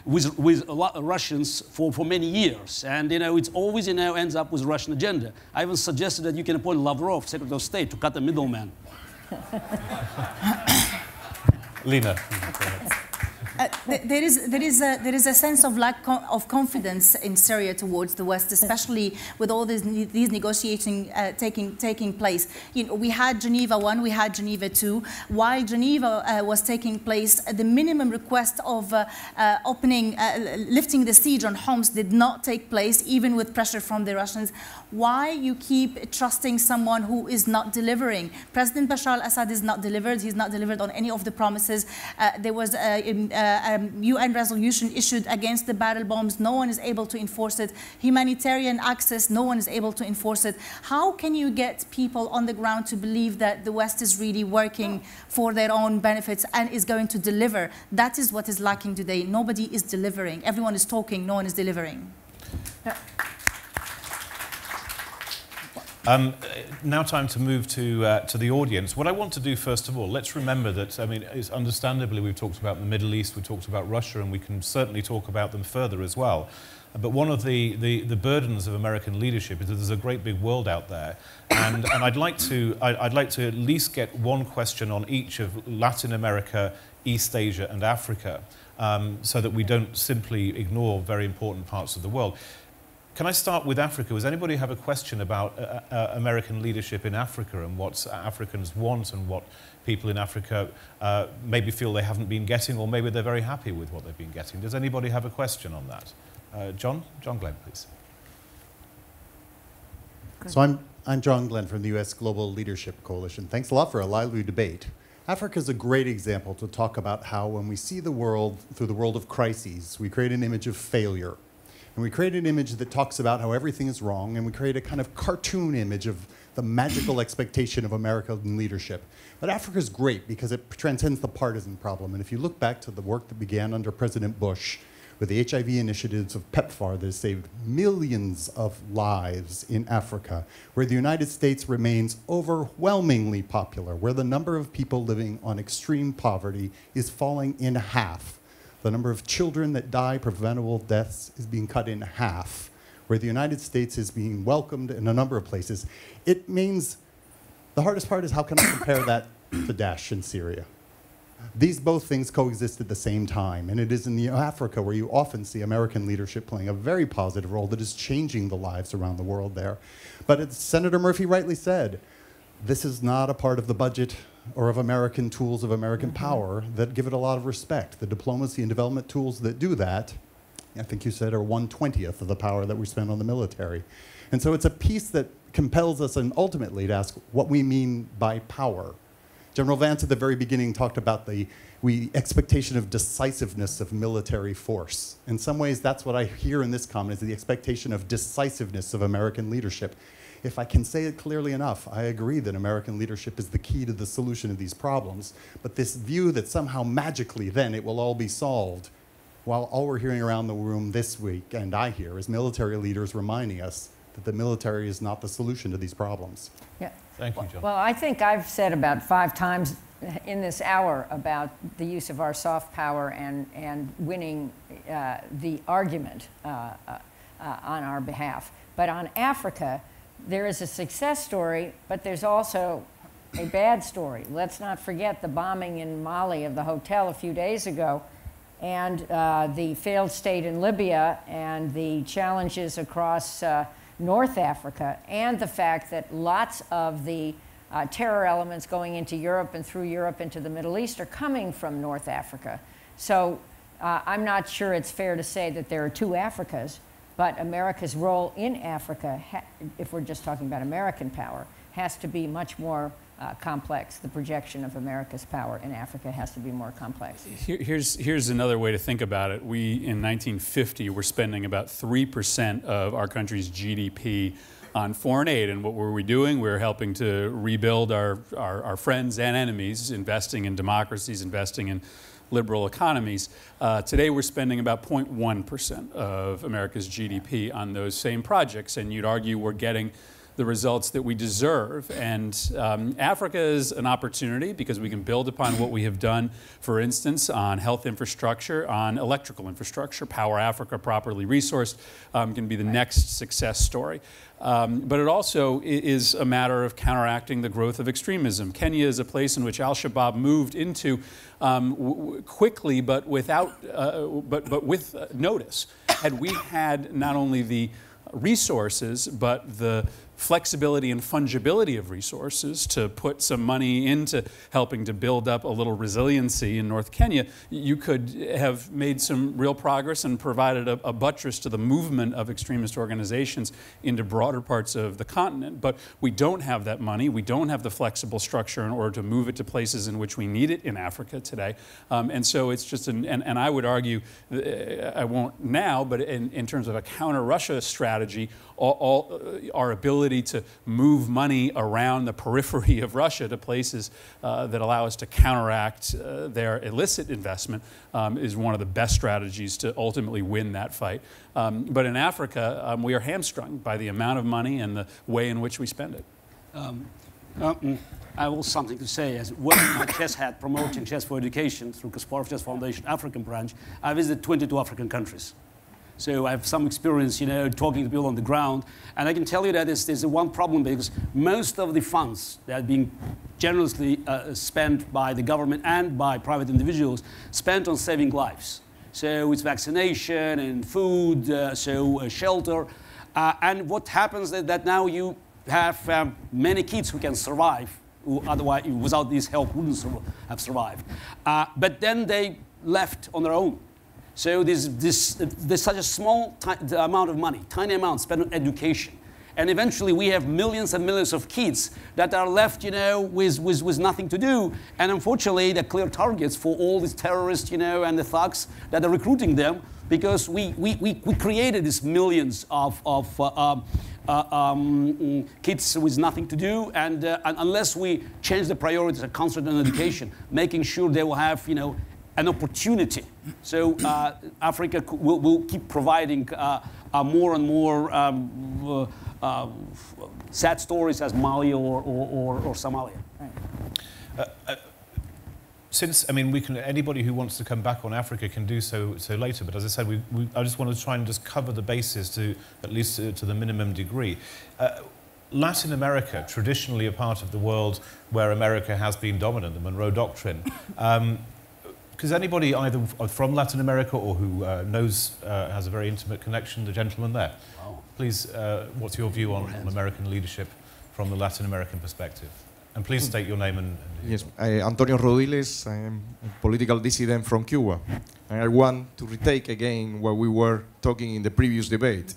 with a lot of Russians for many years. And it's always ends up with Russian agenda. I even suggested that you can appoint Lavrov, Secretary of State, to cut the middleman. Lena. There is a sense of lack of confidence in Syria towards the West, especially with all these negotiating taking place. We had Geneva I, we had Geneva II. While Geneva was taking place, the minimum request of lifting the siege on Homs did not take place, even with pressure from the Russians. Why you keep trusting someone who is not delivering? President Bashar al-Assad is not delivered. He's not delivered on any of the promises. There was a UN resolution issued against the barrel bombs. No one is able to enforce it. Humanitarian access, no one is able to enforce it. How can you get people on the ground to believe that the West is really working for their own benefits and is going to deliver? That is what is lacking today. Nobody is delivering. Everyone is talking, no one is delivering. Now time to move to the audience. What I want to do, first of all, let's remember that, it's understandably we've talked about the Middle East, we've talked about Russia, and we can certainly talk about them further as well. But one of the burdens of American leadership is that there's a great big world out there. And I'd like to at least get one question on each of Latin America, East Asia, and Africa, so that we don't simply ignore very important parts of the world. Can I start with Africa? Does anybody have a question about American leadership in Africa and what Africans want and what people in Africa maybe feel they haven't been getting, or maybe they're very happy with what they've been getting? Does anybody have a question on that? John Glenn, please. So I'm John Glenn from the U.S. Global Leadership Coalition. Thanks a lot for a lively debate. Africa is a great example to talk about how when we see the world through the world of crises, we create an image of failure. And we create an image that talks about how everything is wrong, and we create a kind of cartoon image of the magical expectation of American leadership. But Africa is great because it transcends the partisan problem. And if you look back to the work that began under President Bush with the HIV initiatives of PEPFAR that has saved millions of lives in Africa, where the United States remains overwhelmingly popular, where the number of people living on extreme poverty is falling in half. The number of children that die, preventable deaths, is being cut in half, where the United States is being welcomed in a number of places. It means the hardest part is how can I compare that to Daesh in Syria? These both things coexist at the same time, and it is in Africa where you often see American leadership playing a very positive role that is changing the lives around the world there. But as Senator Murphy rightly said, this is not a part of the budget or of American tools of American power that give it a lot of respect. The diplomacy and development tools that do that, I think you said, are 1/20th of the power that we spend on the military. And so it's a piece that compels us and ultimately to ask what we mean by power. General Vance at the very beginning talked about the expectation of decisiveness of military force. In some ways, that's what I hear in this comment, is the expectation of decisiveness of American leadership. If I can say it clearly enough, I agree that American leadership is the key to the solution of these problems. But this view that somehow magically then it will all be solved, while all we're hearing around the room this week, and I hear, is military leaders reminding us that the military is not the solution to these problems. Yeah. Thank you, John. Well, I think I've said about 5 times in this hour about the use of our soft power and winning the argument on our behalf. But on Africa, there is a success story, but there's also a bad story. Let's not forget the bombing in Mali of the hotel a few days ago, and the failed state in Libya, and the challenges across North Africa, and the fact that lots of the terror elements going into Europe and through Europe into the Middle East are coming from North Africa. So I'm not sure it's fair to say that there are 2 Africas, but America's role in Africa, if we're just talking about American power, has to be much more complex. The projection of America's power in Africa has to be more complex. Here's another way to think about it. We, in 1950, were spending about 3% of our country's GDP on foreign aid. And what were we doing? We were helping to rebuild our friends and enemies, investing in democracies, investing in liberal economies. Today we're spending about 0.1% of America's GDP on those same projects. And you'd argue we're getting the results that we deserve. And Africa is an opportunity because we can build upon what we have done, for instance, on health infrastructure, on electrical infrastructure. Power Africa, properly resourced, can be the next success story. But it also is a matter of counteracting the growth of extremism. Kenya is a place in which al-Shabaab moved into quickly, but with notice. Had we had not only the resources, but the flexibility and fungibility of resources to put some money into helping to build up a little resiliency in North Kenya, you could have made some real progress and provided a buttress to the movement of extremist organizations into broader parts of the continent. But we don't have that money. We don't have the flexible structure in order to move it to places in which we need it in Africa today. And so it's just, and I would argue, I won't now, but in terms of a counter-Russia strategy, our ability to move money around the periphery of Russia to places that allow us to counteract their illicit investment is one of the best strategies to ultimately win that fight. But in Africa, we are hamstrung by the amount of money and the way in which we spend it. I have also something to say. As wearing my chess hat promoting chess for education through Kasparov Chess Foundation African branch, I visited 22 African countries. So I have some experience, talking to people on the ground. And I can tell you that there's one problem, because most of the funds that are being generously spent by the government and by private individuals spent on saving lives. So it's vaccination and food, shelter. And what happens is that now you have many kids who can survive, who otherwise, without this help, wouldn't have survived. But then they left on their own. So there's such a small amount of money, tiny amount spent on education. And eventually we have millions and millions of kids that are left, you know, with nothing to do. And unfortunately, they're clear targets for all these terrorists, you know, and the thugs that are recruiting them, because we created these millions of kids with nothing to do, and unless we change the priorities and concentrate on education, making sure they will have, you know, an opportunity. So Africa will keep providing more and more sad stories as Mali or Somalia. Since, I mean, anybody who wants to come back on Africa can do so later, but as I said, I just want to try and just cover the bases to, at least to the minimum degree. Latin America, traditionally a part of the world where America has been dominant, the Monroe Doctrine. Because anybody either from Latin America or who has a very intimate connection, the gentleman there. Wow. Please, what's your view on American leadership from the Latin American perspective? And please state your name and yes, Antonio Rodiles. I am a political dissident from Cuba. And I want to retake again what we were talking in the previous debate.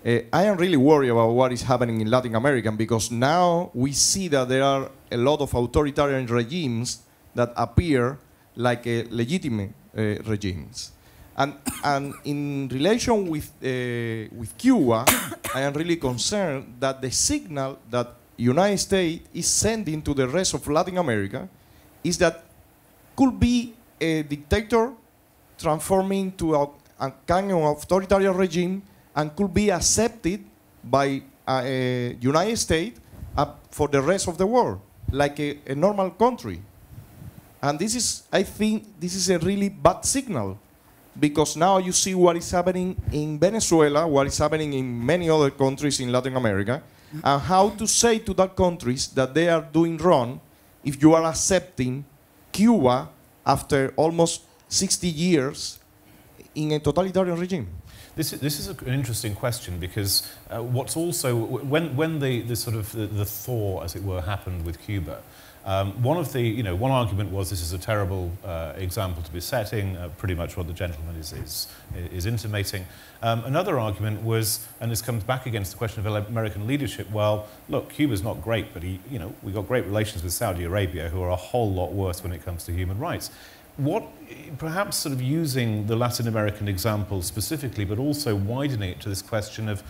I am really worried about what is happening in Latin America, because now we see that there are a lot of authoritarian regimes that appear like legitimate regimes. And in relation with Cuba, I am really concerned that the signal that United States is sending to the rest of Latin America is that could be a dictator transforming to a kind of authoritarian regime and could be accepted by United States for the rest of the world, like a normal country. And this is, I think, this is a really bad signal, because now you see what is happening in Venezuela, what is happening in many other countries in Latin America, and how to say to that countries that they are doing wrong if you are accepting Cuba after almost 60 years in a totalitarian regime. This is an interesting question, because what's also, when the sort of the thaw, as it were, happened with Cuba, one argument was this is a terrible example to be setting, pretty much what the gentleman is intimating. Another argument was, and this comes back against the question of American leadership, well, look, Cuba's not great, but we got great relations with Saudi Arabia, who are a whole lot worse when it comes to human rights. What, perhaps sort of using the Latin American example specifically, but also widening it to this question of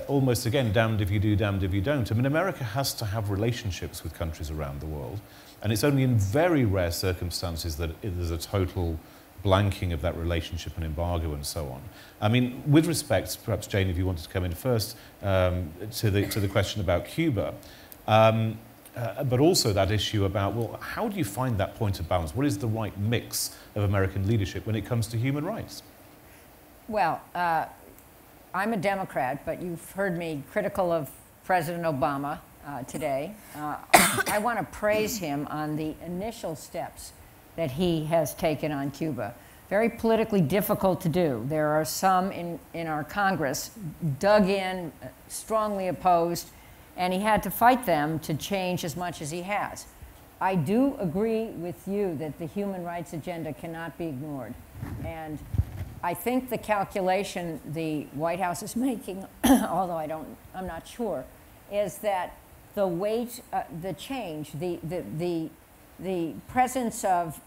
almost, again, damned if you do, damned if you don't. I mean, America has to have relationships with countries around the world, and it's only in very rare circumstances that there's a total blanking of that relationship and embargo and so on. I mean, with respect, perhaps Jane, if you wanted to come in first, to the question about Cuba, but also that issue about, well, how do you find that point of balance? What is the right mix of American leadership when it comes to human rights? Well, I'm a Democrat, but you've heard me critical of President Obama today. I want to praise him on the initial steps that he has taken on Cuba. Very politically difficult to do. There are some in our Congress dug in, strongly opposed, and he had to fight them to change as much as he has. I do agree with you that the human rights agenda cannot be ignored. And I think the calculation the White House is making, although I'm not sure, is that the weight, the change, the presence of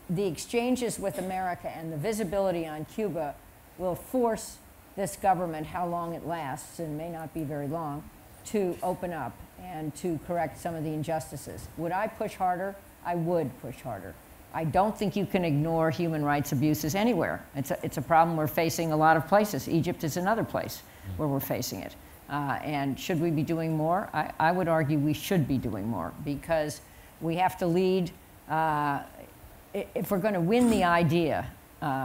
the exchanges with America and the visibility on Cuba will force this government, how long it lasts, and may not be very long, to open up and to correct some of the injustices. Would I push harder? I would push harder. I don't think you can ignore human rights abuses anywhere. It's a problem we're facing a lot of places. Egypt is another place where we're facing it. And should we be doing more? I would argue we should be doing more, because we have to lead. If we're going to win the idea,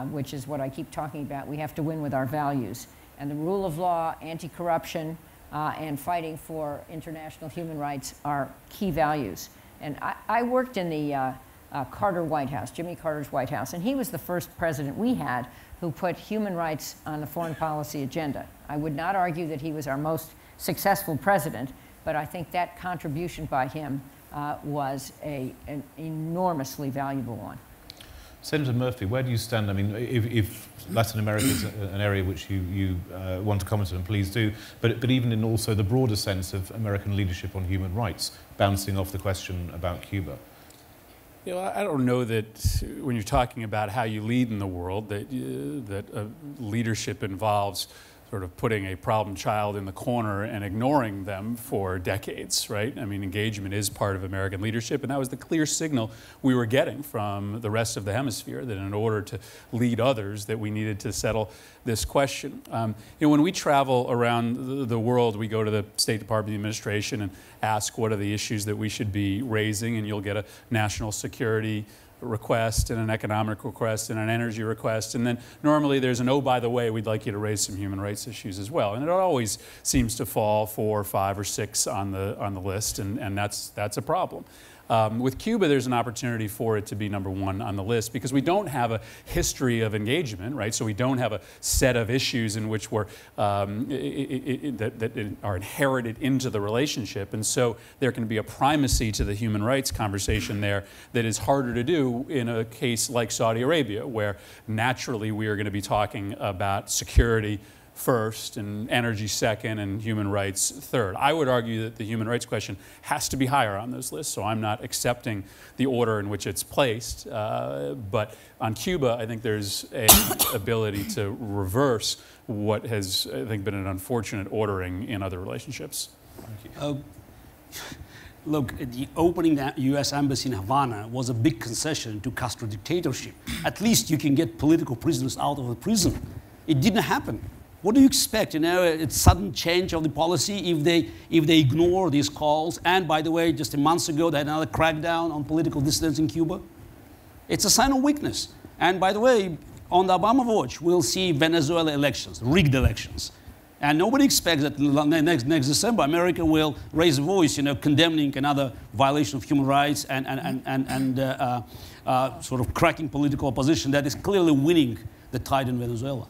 which is what I keep talking about, we have to win with our values. And the rule of law, anti-corruption, and fighting for international human rights are key values. And I worked in the Carter White House, Jimmy Carter's White House, and he was the first president we had who put human rights on the foreign policy agenda. I would not argue that he was our most successful president, but I think that contribution by him was an enormously valuable one. Senator Murphy, where do you stand? I mean, if Latin America is an area which you want to comment on, please do. But even in also the broader sense of American leadership on human rights, bouncing off the question about Cuba. You know, I don't know that when you're talking about how you lead in the world, that leadership involves sort of putting a problem child in the corner and ignoring them for decades, right? I mean, engagement is part of American leadership, and that was the clear signal we were getting from the rest of the hemisphere, that in order to lead others, that we needed to settle this question. You know, when we travel around the world, we go to the State Department administration and ask what are the issues that we should be raising, and you'll get a national security request and an economic request and an energy request, and then normally there's an, oh, by the way, we'd like you to raise some human rights issues as well, and it always seems to fall 4, 5, or 6 on the list, and that's a problem. With Cuba, there's an opportunity for it to be number 1 on the list because we don't have a history of engagement, right? So we don't have a set of issues in which we're, that are inherited into the relationship. And so there can be a primacy to the human rights conversation there that is harder to do in a case like Saudi Arabia, where naturally we are going to be talking about security first and energy second and human rights third. I would argue that the human rights question has to be higher on those lists, so I'm not accepting the order in which it's placed. But on Cuba, I think there's an ability to reverse what has, I think, been an unfortunate ordering in other relationships. Thank you. Look, the opening the U.S. Embassy in Havana was a big concession to Castro dictatorship. At least you can get political prisoners out of the prison. It didn't happen. What do you expect? You know, a sudden change of the policy if they ignore these calls? And by the way, just a month ago, they had another crackdown on political dissidents in Cuba. It's a sign of weakness. And by the way, on the Obama watch, we'll see Venezuela elections, rigged elections. And nobody expects that next December, America will raise a voice, you know, condemning another violation of human rights and sort of cracking political opposition that is clearly winning the tide in Venezuela.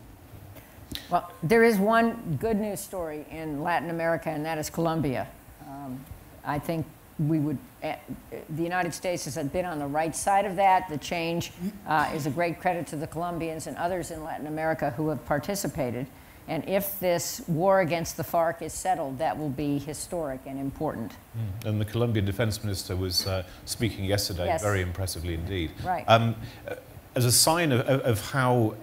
Well, there is one good news story in Latin America, and that is Colombia. I think the United States has been on the right side of that. The change is a great credit to the Colombians and others in Latin America who have participated. And if this war against the FARC is settled, that will be historic and important. And the Colombian defense minister was speaking yesterday, yes, very impressively indeed. Right. As a sign of how,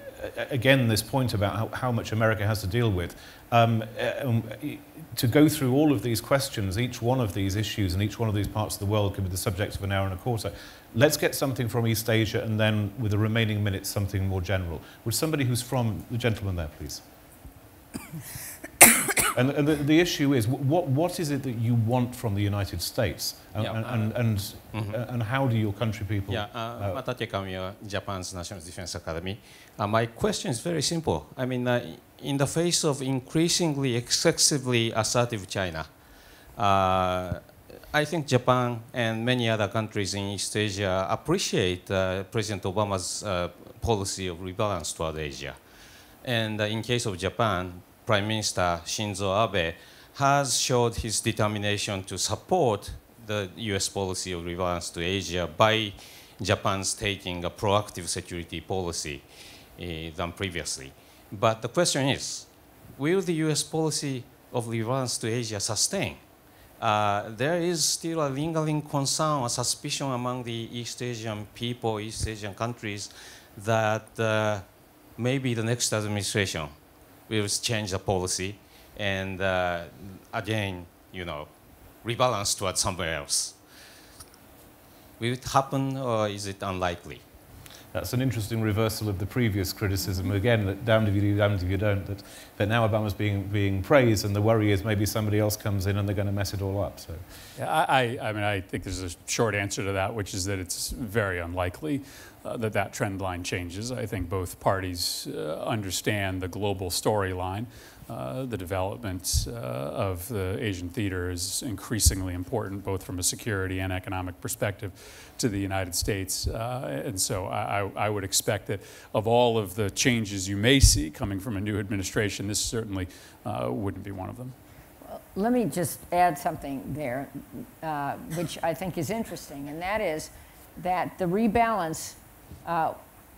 again, this point about how much America has to deal with, to go through all of these questions, each one of these issues and each one of these parts of the world could be the subject of an hour and a quarter. Let's get something from East Asia and then, with the remaining minutes, something more general. Would somebody who's from, the gentleman there, please? And the issue is, what is it that you want from the United States? And how do your country people... Matate Kamiya, Japan's National Defense Academy. My question is very simple. I mean, in the face of increasingly excessively assertive China, I think Japan and many other countries in East Asia appreciate President Obama's policy of rebalance toward Asia. And in case of Japan, Prime Minister Shinzo Abe has showed his determination to support the US policy of rebalance to Asia by Japan's taking a proactive security policy than previously. But the question is, will the US policy of rebalance to Asia sustain? There is still a lingering concern or suspicion among the East Asian people, East Asian countries, that maybe the next administration will change the policy and again, you know, rebalance towards somewhere else. Will it happen, or is it unlikely? That's an interesting reversal of the previous criticism. Again, that damned if you do, damned if you don't, that now Obama's being praised, and the worry is maybe somebody else comes in and they're going to mess it all up. So, yeah, I mean, I think there's a short answer to that, which is that it's very unlikely that trend line changes. I think both parties understand the global storyline. The development of the Asian theater is increasingly important, both from a security and economic perspective, to the United States. And so I would expect that of all of the changes you may see coming from a new administration, this certainly wouldn't be one of them. Well, let me just add something there, which I think is interesting, and that is that the rebalance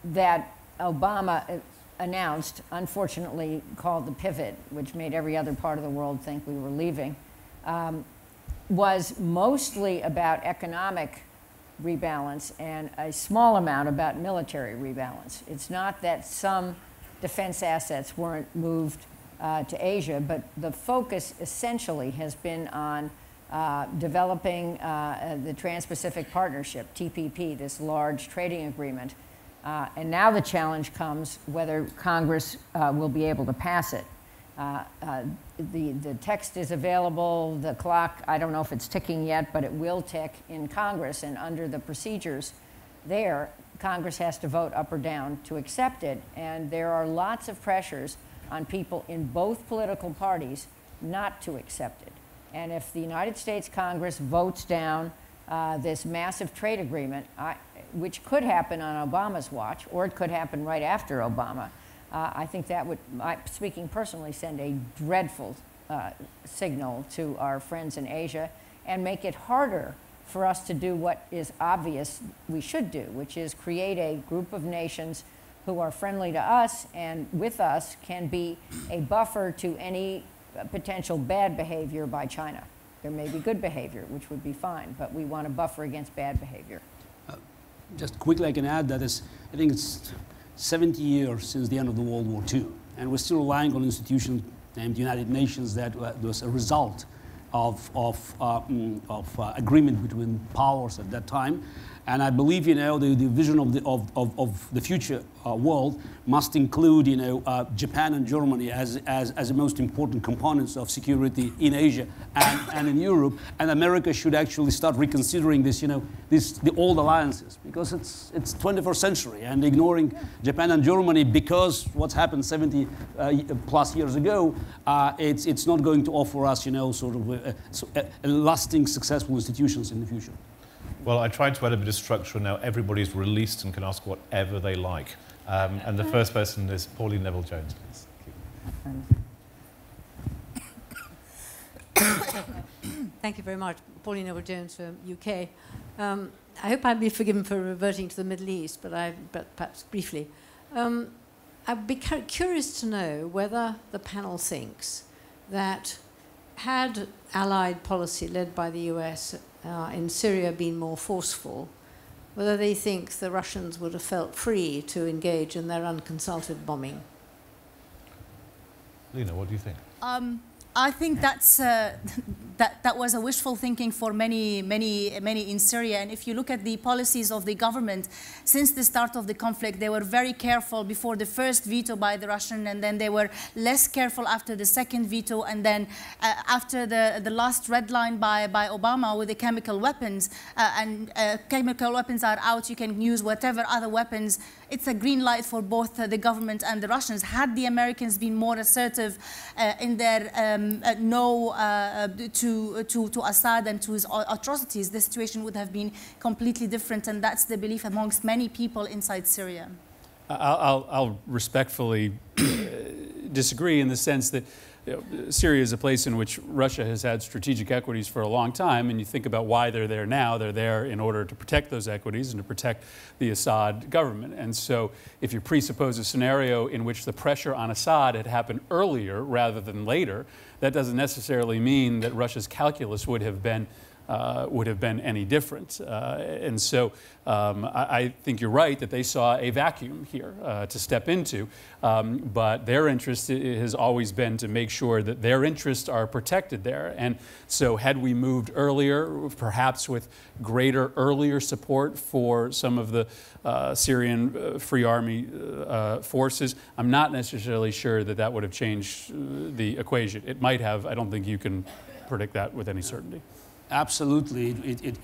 that Obama announced, unfortunately called the pivot, which made every other part of the world think we were leaving, was mostly about economic rebalance and a small amount about military rebalance. It's not that some defense assets weren't moved to Asia, but the focus essentially has been on developing the Trans-Pacific Partnership, TPP, this large trading agreement. And now the challenge comes whether Congress will be able to pass it. The text is available, the clock, I don't know if it's ticking yet, but it will tick in Congress, and under the procedures there, Congress has to vote up or down to accept it, and there are lots of pressures on people in both political parties not to accept it. And if the United States Congress votes down this massive trade agreement, which could happen on Obama's watch, or it could happen right after Obama, I think that would, speaking personally, send a dreadful signal to our friends in Asia and make it harder for us to do what is obvious we should do, which is create a group of nations who are friendly to us and with us can be a buffer to any potential bad behavior by China. There may be good behavior, which would be fine, but we want to buffer against bad behavior. Just quickly, I can add that I think it's 70 years since the end of the World War II, and we're still relying on institutions named United Nations that was a result of agreement between powers at that time. And I believe, you know, the vision of the future world must include, you know, Japan and Germany as the most important components of security in Asia and in Europe. And America should actually start reconsidering this, you know, the old alliances, because it's 21st century, and ignoring Japan and Germany because what's happened 70 plus years ago, it's not going to offer us, you know, sort of a lasting, successful institutions in the future. Well, I tried to add a bit of structure, and now everybody's released and can ask whatever they like. And the first person is Pauline Neville-Jones, please. Thank you very much. Pauline Neville-Jones from UK. I hope I'll be forgiven for reverting to the Middle East, but perhaps briefly. I'd be curious to know whether the panel thinks that had Allied policy led by the US in Syria been more forceful, whether they think the Russians would have felt free to engage in their unconsulted bombing. Lena, what do you think? I think that's that was a wishful thinking for many in Syria. And if you look at the policies of the government since the start of the conflict, they were very careful before the first veto by the Russian, and then they were less careful after the second veto, and then after the last red line by Obama with the chemical weapons. Chemical weapons are out. You can use whatever other weapons. It's a green light for both the government and the Russians. Had the Americans been more assertive in their no to Assad and to his atrocities, the situation would have been completely different, and that's the belief amongst many people inside Syria. I'll respectfully disagree in the sense that Syria is a place in which Russia has had strategic equities for a long time, and you think about why they're there now. They're there in order to protect those equities and to protect the Assad government. And so if you presuppose a scenario in which the pressure on Assad had happened earlier rather than later, that doesn't necessarily mean that Russia's calculus would have been any different. And so I think you're right that they saw a vacuum here to step into, but their interest has always been to make sure that their interests are protected there. And so had we moved earlier, perhaps with greater earlier support for some of the Syrian Free Army forces, I'm not necessarily sure that that would have changed the equation. It might have. I don't think you can predict that with any certainty. Absolutely,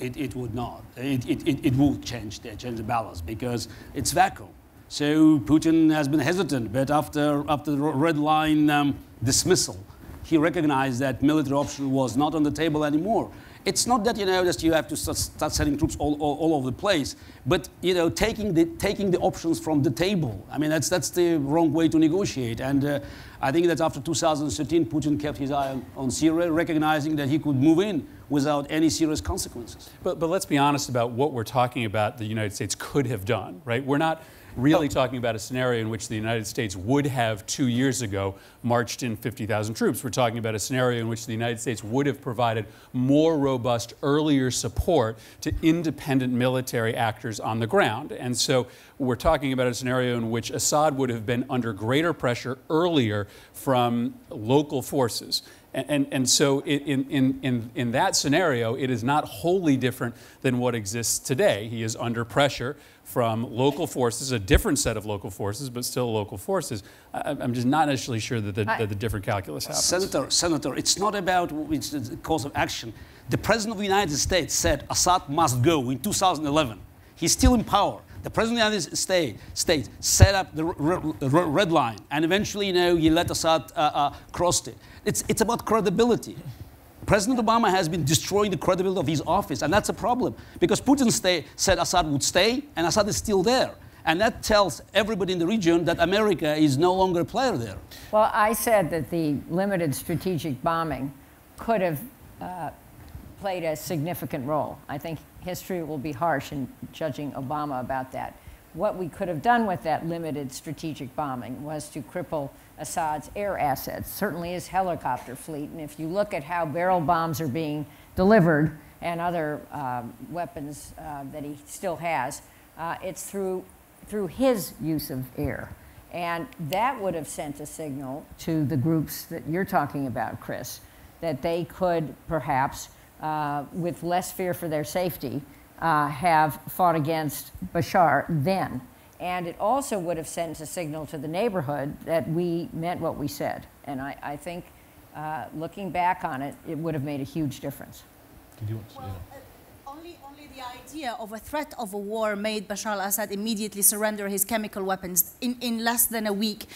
it would not. It would change the balance because it's vacuum. So Putin has been hesitant, but after the red line dismissal, he recognized that military option was not on the table anymore. It's not that, you know, that you have to start sending troops all over the place, but, you know, taking the options from the table. I mean, that's the wrong way to negotiate. And I think that after 2013, Putin kept his eye on Syria, recognizing that he could move in without any serious consequences. But let's be honest about what we're talking about the United States could have done, right? We're not really talking about a scenario in which the United States would have 2 years ago marched in 50,000 troops. We're talking about a scenario in which the United States would have provided more robust, earlier support to independent military actors on the ground. And so we're talking about a scenario in which Assad would have been under greater pressure earlier from local forces. And so in that scenario, it is not wholly different than what exists today. He is under pressure from local forces, a different set of local forces, but still local forces. I'm just not necessarily sure that the different calculus happens. Senator, it's not about it's the cause of action. The President of the United States said Assad must go in 2011. He's still in power. The President of the United States set up the red line, and eventually, he let Assad cross it. It's about credibility. President Obama has been destroying the credibility of his office, and that's a problem, because Putin said Assad would stay, and Assad is still there. And that tells everybody in the region that America is no longer a player there. Well, I said that the limited strategic bombing could have played a significant role. I think history will be harsh in judging Obama about that. What we could have done with that limited strategic bombing was to cripple Assad's air assets, certainly his helicopter fleet. And if you look at how barrel bombs are being delivered and other weapons that he still has, it's through his use of air. And that would have sent a signal to the groups that you're talking about, Chris, that they could perhaps, with less fear for their safety, have fought against Bashar then. And it also would have sent a signal to the neighborhood that we meant what we said. And I think, looking back on it, it would have made a huge difference. Did you want to Only the idea of a threat of a war made Bashar al-Assad immediately surrender his chemical weapons in less than a week.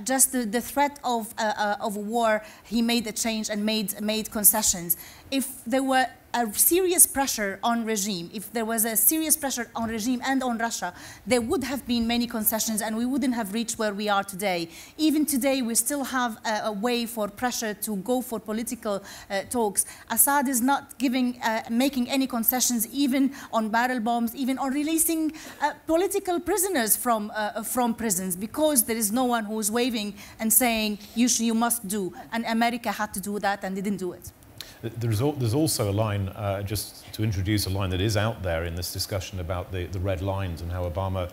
Just the threat of a war, he made a change and made concessions. If there were a serious pressure on regime, if there was a serious pressure on regime and on Russia, there would have been many concessions and we wouldn't have reached where we are today. Even today, we still have a way for pressure to go for political talks. Assad is not making any concessions, even on barrel bombs, even on releasing political prisoners from prisons, because there is no one who is waving and saying, you must do. And America had to do that and didn't do it. There's also a line, just to introduce a line that is out there in this discussion about the red lines and how Obama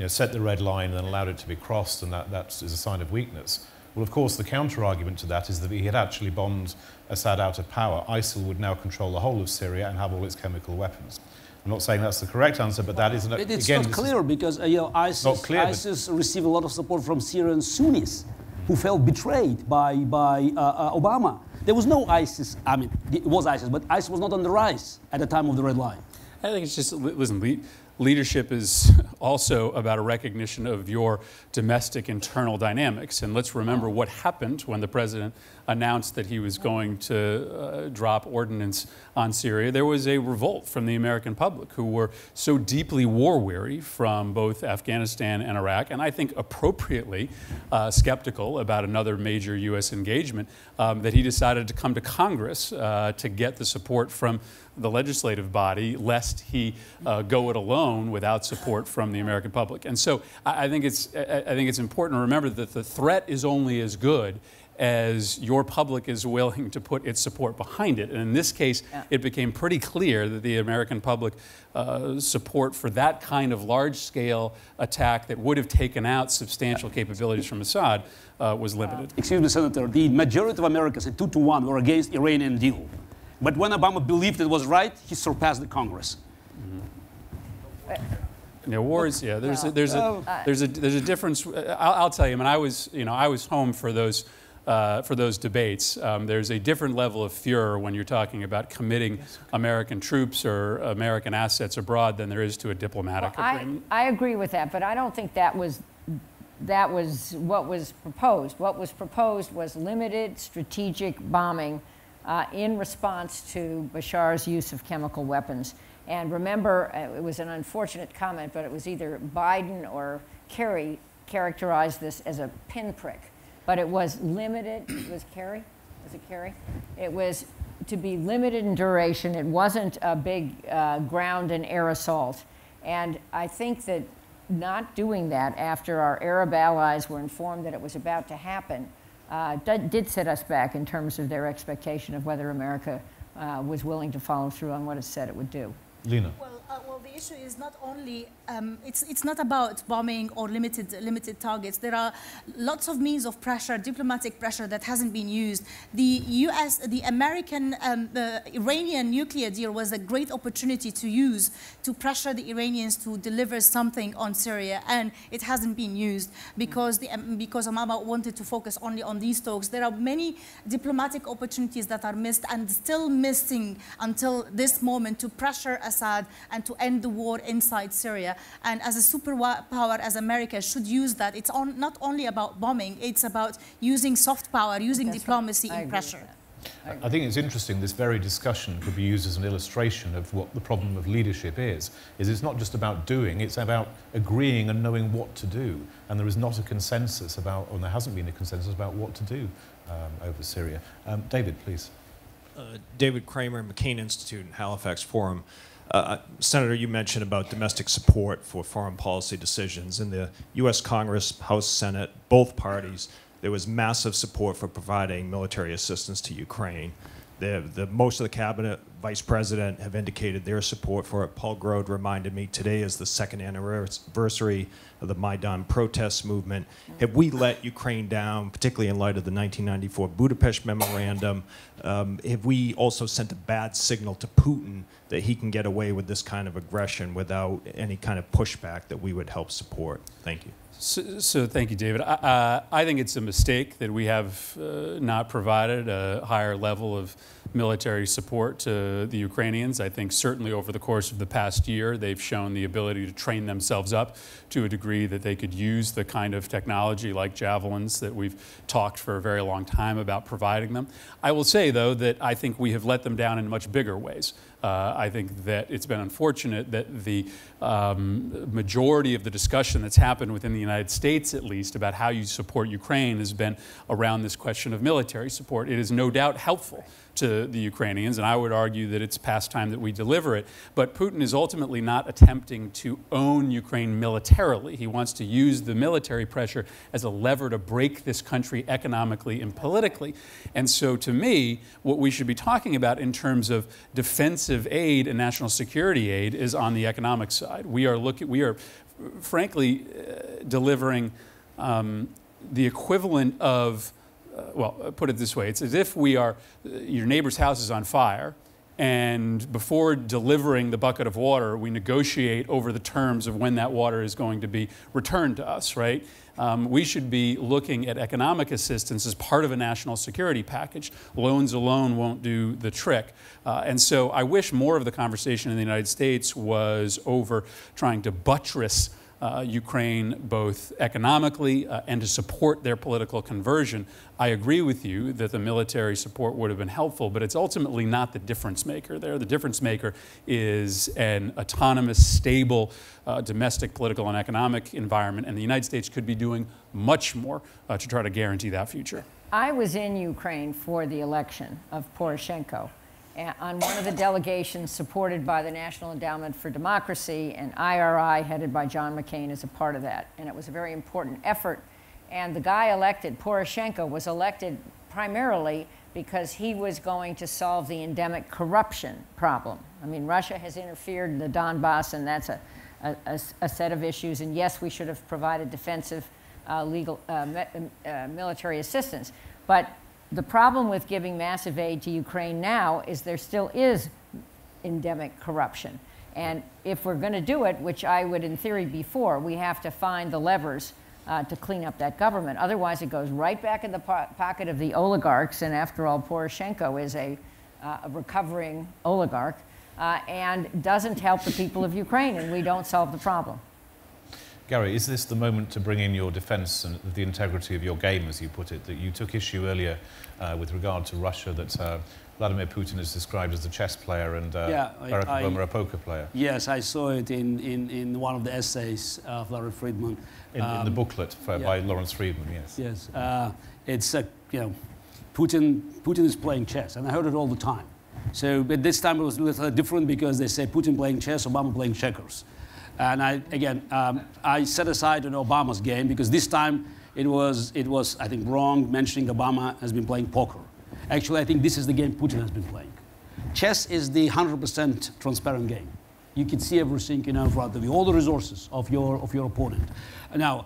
set the red line and then allowed it to be crossed, and that is a sign of weakness. Well, of course, the counter-argument to that is that he had actually bombed Assad out of power. ISIL would now control the whole of Syria and have all its chemical weapons. I'm not saying that's the correct answer, but that isn't. It's not clear because ISIS received a lot of support from Syrian Sunnis who felt betrayed by Obama. There was no ISIS. I mean, it was ISIS, but ISIS was not on the rise at the time of the red line. I think it's just, listen, leadership is also about a recognition of your domestic internal dynamics. And let's remember what happened when the president announced that he was going to drop ordnance on Syria. There was a revolt from the American public who were so deeply war-weary from both Afghanistan and Iraq, and I think appropriately skeptical about another major U.S. engagement, that he decided to come to Congress to get the support from the legislative body, lest he go it alone without support from the American public. And so I think it's important to remember that the threat is only as good as your public is willing to put its support behind it. And in this case, it became pretty clear that the American public support for that kind of large-scale attack that would have taken out substantial capabilities from Assad was limited. Excuse me, Senator, the majority of Americans, 2-1, were against the Iranian deal. But when Obama believed it was right, he surpassed the Congress. Yeah, wars. Yeah, there's a difference. I'll tell you. I mean, I was home for those debates. There's a different level of furor when you're talking about committing American troops or American assets abroad than there is to a diplomatic agreement. I agree with that, but I don't think that was what was proposed. What was proposed was limited strategic bombing in response to Bashar's use of chemical weapons. And remember, it was an unfortunate comment, but it was either Biden or Kerry characterized this as a pinprick. But it was limited. It was Kerry? Was it Kerry? It was to be limited in duration. It wasn't a big ground and air assault. And I think that not doing that after our Arab allies were informed that it was about to happen did set us back in terms of their expectation of whether America was willing to follow through on what it said it would do. Lena. Well, the issue is not only, it's not about bombing or limited targets. There are lots of means of pressure, diplomatic pressure that hasn't been used. The American, the Iranian nuclear deal was a great opportunity to use to pressure the Iranians to deliver something on Syria, and it hasn't been used because Obama wanted to focus only on these talks. There are many diplomatic opportunities that are missed and still missing until this moment to pressure Assad and to end the war inside Syria. And as a superpower as America should use that. It's not only about bombing, it's about using soft power, using diplomacy and pressure. I think it's interesting, this very discussion could be used as an illustration of what the problem of leadership is it's not just about doing, it's about agreeing and knowing what to do. And there is not a consensus about, or there hasn't been a consensus about what to do over Syria. David, please. David Kramer, McCain Institute and Halifax Forum. Senator, you mentioned about domestic support for foreign policy decisions. In the U.S. Congress, House, Senate, both parties, there was massive support for providing military assistance to Ukraine. Most of the cabinet, vice president, have indicated their support for it. Paul Grode reminded me today is the second anniversary of the Maidan protest movement. Have we let Ukraine down, particularly in light of the 1994 Budapest Memorandum? Have we also sent a bad signal to Putin that he can get away with this kind of aggression without any kind of pushback that we would help support? Thank you. So thank you, David. I think it's a mistake that we have not provided a higher level of military support to the Ukrainians. I think certainly over the course of the past year, they've shown the ability to train themselves up to a degree that they could use the kind of technology like javelins that we've talked for a very long time about providing them. I will say, though, that I think we have let them down in much bigger ways. I think that it's been unfortunate that the majority of the discussion that's happened within the United States, at least, about how you support Ukraine has been around this question of military support. It is no doubt helpful to the Ukrainians, and I would argue that it's past time that we deliver it. But Putin is ultimately not attempting to own Ukraine militarily. He wants to use the military pressure as a lever to break this country economically and politically. And so to me, what we should be talking about in terms of defensive aid and national security aid is on the economic side. We are frankly delivering the equivalent of well, put it this way, it's as if your neighbor's house is on fire, and before delivering the bucket of water, we negotiate over the terms of when that water is going to be returned to us, right? We should be looking at economic assistance as part of a national security package. Loans alone won't do the trick. And so I wish more of the conversation in the United States was over trying to buttress Ukraine both economically and to support their political conversion. I agree with you that the military support would have been helpful, but it's ultimately not the difference maker there. The difference maker is an autonomous, stable domestic political and economic environment, and the United States could be doing much more to try to guarantee that future. I was in Ukraine for the election of Poroshenko, on one of the delegations supported by the National Endowment for Democracy, and IRI, headed by John McCain, is a part of that. And it was a very important effort. And the guy elected, Poroshenko, was elected primarily because he was going to solve the endemic corruption problem. I mean, Russia has interfered in the Donbass, and that's a set of issues. And yes, we should have provided defensive military assistance. But the problem with giving massive aid to Ukraine now is there still is endemic corruption. And if we're going to do it, which I would in theory be for, we have to find the levers to clean up that government. Otherwise, it goes right back in the pocket of the oligarchs. And after all, Poroshenko is a recovering oligarch and doesn't help the people of Ukraine, and we don't solve the problem. Gary, is this the moment to bring in your defence and the integrity of your game, as you put it, that you took issue earlier with regard to Russia, that Vladimir Putin is described as a chess player and Barack Obama a poker player? Yes, I saw it in one of the essays of Larry Friedman. In the booklet by Lawrence Friedman, yes. Yes, it's, Putin is playing chess, and I heard it all the time. So, but this time it was a little different because they say Putin playing chess, Obama playing checkers. And I set aside Obama's game because this time it was, I think, wrong mentioning Obama has been playing poker. Actually, I think this is the game Putin has been playing. Chess is the 100% transparent game. You can see everything in front of you, all the resources of your opponent. Now,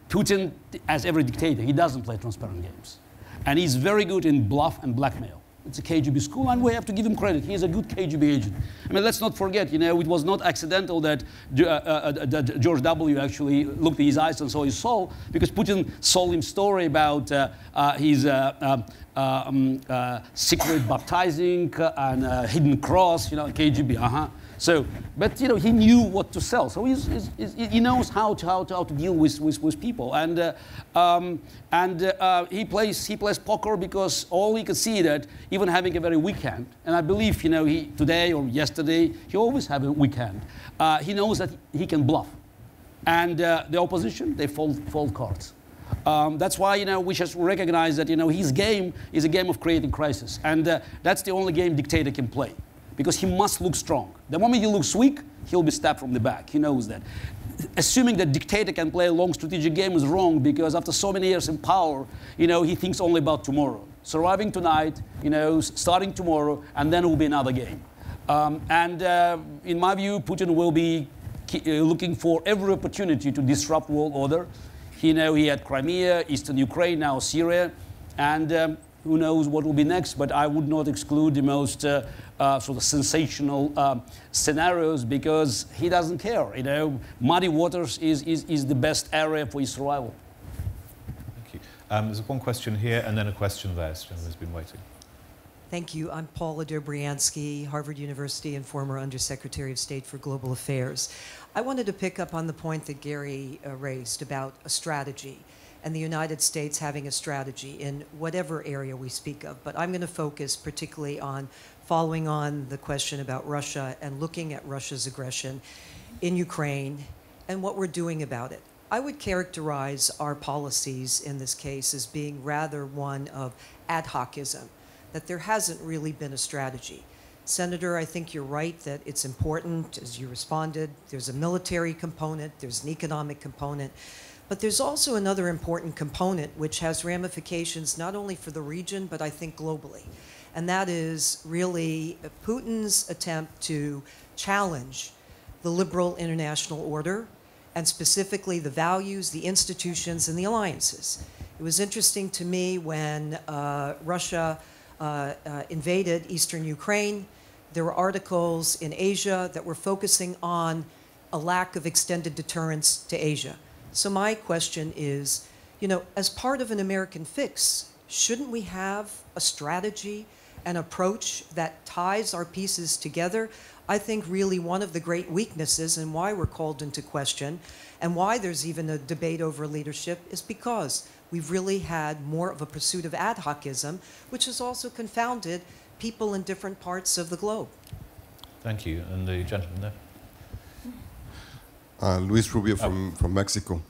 Putin, as every dictator, he doesn't play transparent games. And he's very good in bluff and blackmail. It's a KGB school, and we have to give him credit. He is a good KGB agent. I mean, let's not forget, it was not accidental that George W. actually looked in his eyes and saw his soul, because Putin sold him story about his secret baptizing and hidden cross, KGB, So, but he knew what to sell. So he knows how to deal with people, and he plays poker because all he could see that even having a very weak hand, and I believe he today or yesterday he always have a weak hand. He knows that he can bluff, and the opposition they fold cards. That's why we just recognize that his game is a game of creating crisis, and that's the only game dictator can play. Because he must look strong. The moment he looks weak, he'll be stabbed from the back. He knows that. Assuming that dictator can play a long strategic game is wrong, because after so many years in power, he thinks only about tomorrow. Surviving tonight, starting tomorrow, and then it will be another game. In my view, Putin will be looking for every opportunity to disrupt world order. He had Crimea, Eastern Ukraine, now Syria, and who knows what will be next, but I would not exclude the most sort of sensational scenarios, because he doesn't care. Muddy waters is the best area for his survival. Thank you. There's one question here and then a question there. This gentleman's been waiting. Thank you. I'm Paula Dobriansky, Harvard University and former Undersecretary of State for Global Affairs. I wanted to pick up on the point that Gary raised about a strategy, and the United States having a strategy in whatever area we speak of. But I'm going to focus particularly on following on the question about Russia and looking at Russia's aggression in Ukraine and what we're doing about it. I would characterize our policies in this case as being rather one of ad hocism, that there hasn't really been a strategy. Senator, I think you're right that it's important, as you responded, there's a military component, there's an economic component, but there's also another important component which has ramifications not only for the region, but I think globally. And that is really Putin's attempt to challenge the liberal international order, and specifically the values, the institutions, and the alliances. It was interesting to me when Russia invaded eastern Ukraine. There were articles in Asia that were focusing on a lack of extended deterrence to Asia. So my question is, as part of an American fix, shouldn't we have a strategy, an approach that ties our pieces together? I think really one of the great weaknesses and why we're called into question and why there's even a debate over leadership is because we've really had more of a pursuit of ad hocism, which has also confounded people in different parts of the globe. Thank you. And the gentleman there. Luis Rubio from Mexico.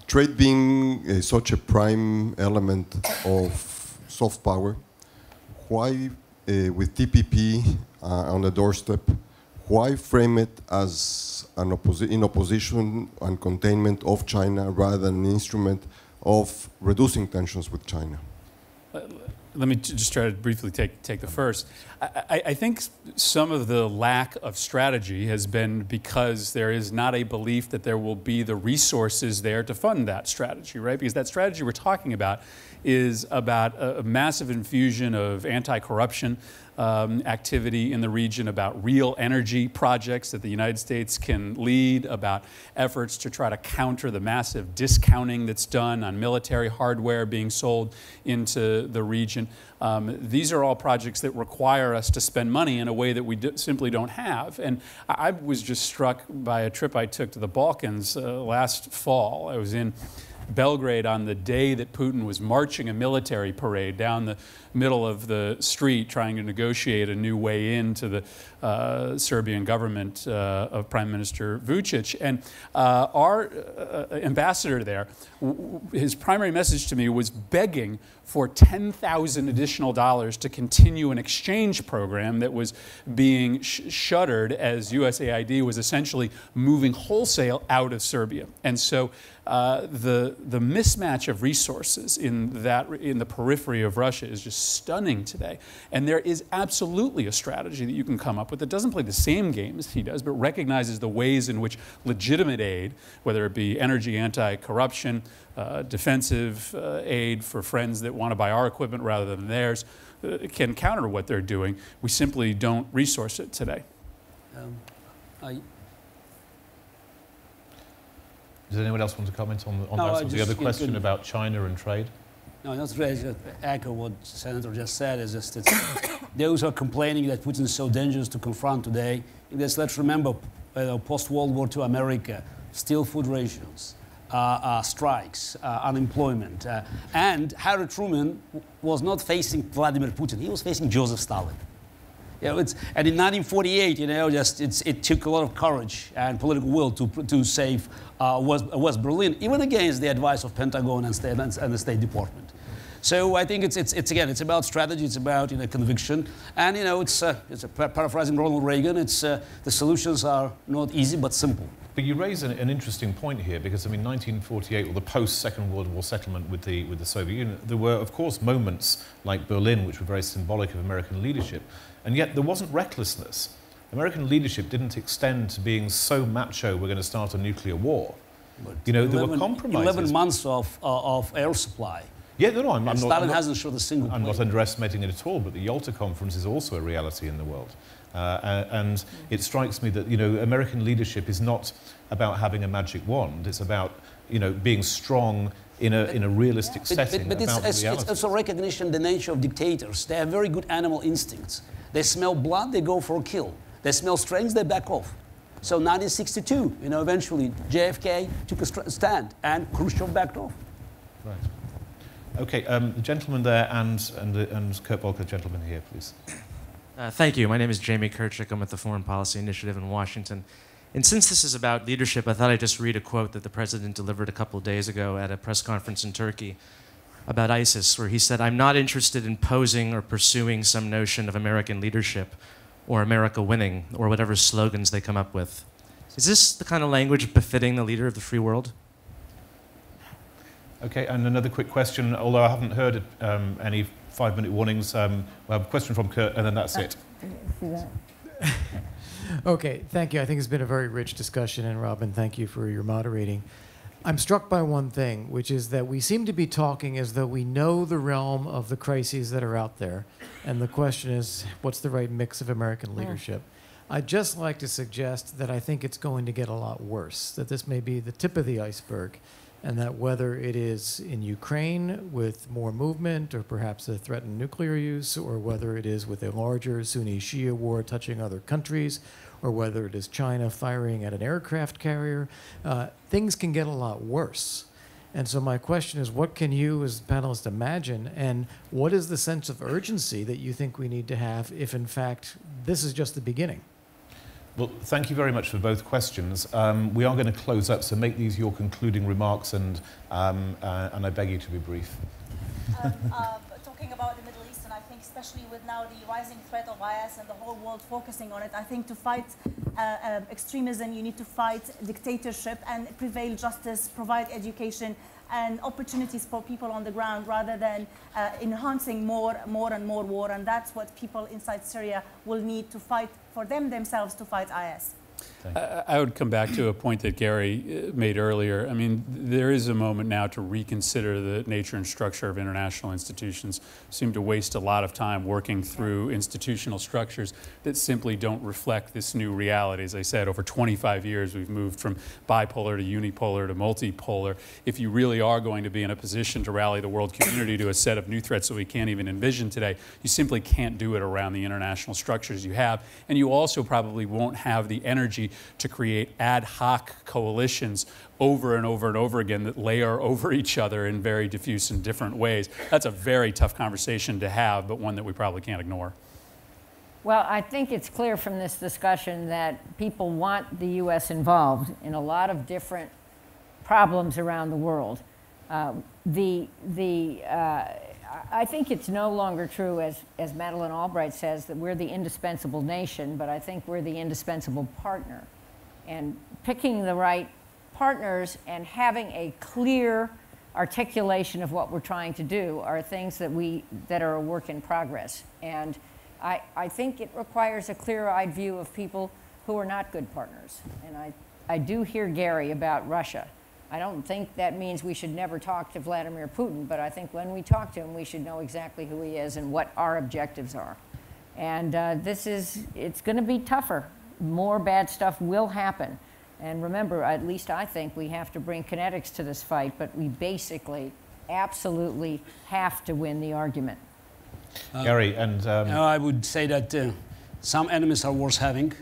Trade being such a prime element of soft power, why, with TPP on the doorstep, why frame it as in opposition and containment of China rather than an instrument of reducing tensions with China? Let me just try to briefly take the first. I think some of the lack of strategy has been because there is not a belief that there will be the resources there to fund that strategy, right? Because that strategy we're talking about is about a massive infusion of anti-corruption activity in the region, about real energy projects that the United States can lead, about efforts to try to counter the massive discounting that's done on military hardware being sold into the region. These are all projects that require us to spend money in a way that we simply don't have. And I was just struck by a trip I took to the Balkans last fall. I was in Belgrade on the day that Putin was marching a military parade down the middle of the street trying to negotiate a new way into the Serbian government of Prime Minister Vučić. And our ambassador there, his primary message to me was begging for $10,000 additional to continue an exchange program that was being shuttered as USAID was essentially moving wholesale out of Serbia. And so the mismatch of resources in the periphery of Russia is just stunning today. And there is absolutely a strategy that you can come up with that doesn't play the same game as he does, but recognizes the ways in which legitimate aid, whether it be energy, anti-corruption, defensive aid for friends that want to buy our equipment rather than theirs, can counter what they're doing. We simply don't resource it today. Does anyone else want to comment on that? The other question about China and trade? No, that's right. Just echo what Senator just said. Is just those who are complaining that Putin is so dangerous to confront today. Let's remember, post-World War II America, steel food rations, strikes, unemployment, and Harry Truman was not facing Vladimir Putin. He was facing Joseph Stalin. And in 1948, it took a lot of courage and political will to save West Berlin, even against the advice of Pentagon and the State Department. So I think it's about strategy, it's about conviction, and it's paraphrasing Ronald Reagan. The solutions are not easy but simple. But you raise an interesting point here, because I mean, 1948, or the post-Second World War settlement with the Soviet Union, there were of course moments like Berlin which were very symbolic of American leadership, and yet there wasn't recklessness. American leadership didn't extend to being so macho, we're going to start a nuclear war. But there were compromises. 11 months of air supply. Yeah, no, I'm Stalin hasn't shot a single plane. I'm not underestimating it at all, but the Yalta Conference is also a reality in the world. And it strikes me that, American leadership is not about having a magic wand. It's about, being strong in a realistic setting. But it's also recognition the nature of dictators. They have very good animal instincts. They smell blood, they go for a kill. They smell strength, they back off. So 1962, eventually JFK took a stand and Khrushchev backed off. Right. Okay, the gentleman there and Kurt Volker, gentleman here, please. Thank you. My name is Jamie Kirchick. I'm with the Foreign Policy Initiative in Washington. And since this is about leadership, I thought I'd just read a quote that the president delivered a couple of days ago at a press conference in Turkey about ISIS, where he said, "I'm not interested in posing or pursuing some notion of American leadership or America winning or whatever slogans they come up with." Is this the kind of language befitting the leader of the free world? Okay, and another quick question, although I haven't heard any 5-minute warnings. We'll have a question from Kurt, and then that's it. Okay, thank you. I think it's been a very rich discussion, and Robin, thank you for your moderating. I'm struck by one thing, which is that we seem to be talking as though we know the realm of the crises that are out there, and the question is, what's the right mix of American leadership? I'd just like to suggest that I think it's going to get a lot worse, that this may be the tip of the iceberg, and that whether it is in Ukraine with more movement or perhaps a threatened nuclear use, or whether it is with a larger Sunni-Shia war touching other countries, or whether it is China firing at an aircraft carrier, things can get a lot worse. And so my question is, what can you as panelists imagine, and what is the sense of urgency that you think we need to have if in fact this is just the beginning? Well, thank you very much for both questions. We are going to close up, so make these your concluding remarks, and I beg you to be brief. Talking about the Middle East, and I think especially with now the rising threat of IS and the whole world focusing on it, I think to fight extremism, you need to fight dictatorship and prevail justice, provide education and opportunities for people on the ground, rather than enhancing more and more war. And that's what people inside Syria will need to fight for themselves to fight IS. I would come back to a point that Gary made earlier. I mean, there is a moment now to reconsider the nature and structure of international institutions. We seem to waste a lot of time working through institutional structures that simply don't reflect this new reality. As I said, over 25 years, we've moved from bipolar to unipolar to multipolar. If you really are going to be in a position to rally the world community to a set of new threats that we can't even envision today, you simply can't do it around the international structures you have. And you also probably won't have the energy energy to create ad hoc coalitions over and over and over again that layer over each other in very diffuse and different ways. That's a very tough conversation to have, but one that we probably can't ignore. Well, I think it's clear from this discussion that people want the U.S. involved in a lot of different problems around the world. I think it's no longer true, as Madeleine Albright says, that we're the indispensable nation, but I think we're the indispensable partner. And picking the right partners and having a clear articulation of what we're trying to do are things that are a work in progress. And I think it requires a clear-eyed view of people who are not good partners. And I do hear Gary about Russia. I don't think that means we should never talk to Vladimir Putin, but I think when we talk to him, we should know exactly who he is and what our objectives are. And it's going to be tougher. More bad stuff will happen. And remember, at least I think we have to bring kinetics to this fight, but we basically absolutely have to win the argument. Gary, and I would say that some enemies are worth having,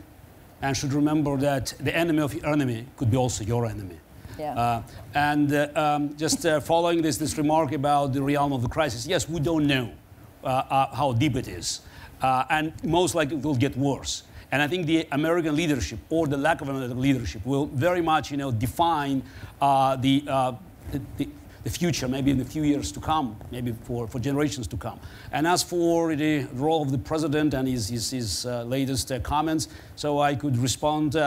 and should remember that the enemy of your enemy could be also your enemy. Yeah. Just following this remark about the realm of the crisis, yes, we don't know how deep it is, and most likely it will get worse. And I think the American leadership, or the lack of American leadership, will very much, define the future, maybe in a few years to come, maybe for generations to come. And as for the role of the president and his latest comments, so I could respond,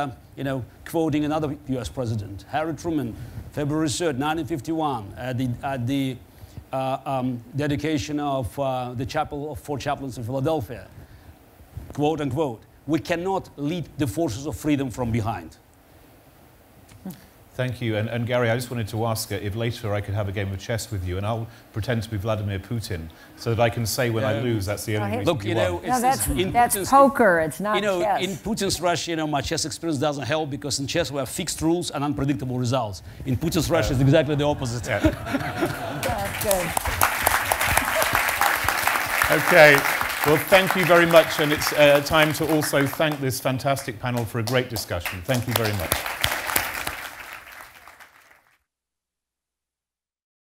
quoting another U.S. president, Harry Truman, February 3rd, 1951, at the dedication of the chapel of 4 chaplains in Philadelphia, quote unquote, "We cannot lead the forces of freedom from behind." Thank you. And Gary, I just wanted to ask if later I could have a game of chess with you, and I'll pretend to be Vladimir Putin, so that I can say when I lose, that's the only reason Look, you won. No, that's poker, it's not chess. In Putin's Russia, my chess experience doesn't help, because in chess we have fixed rules and unpredictable results. In Putin's Russia, it's exactly the opposite. That's good. Okay. Well, thank you very much, and it's time to also thank this fantastic panel for a great discussion. Thank you very much.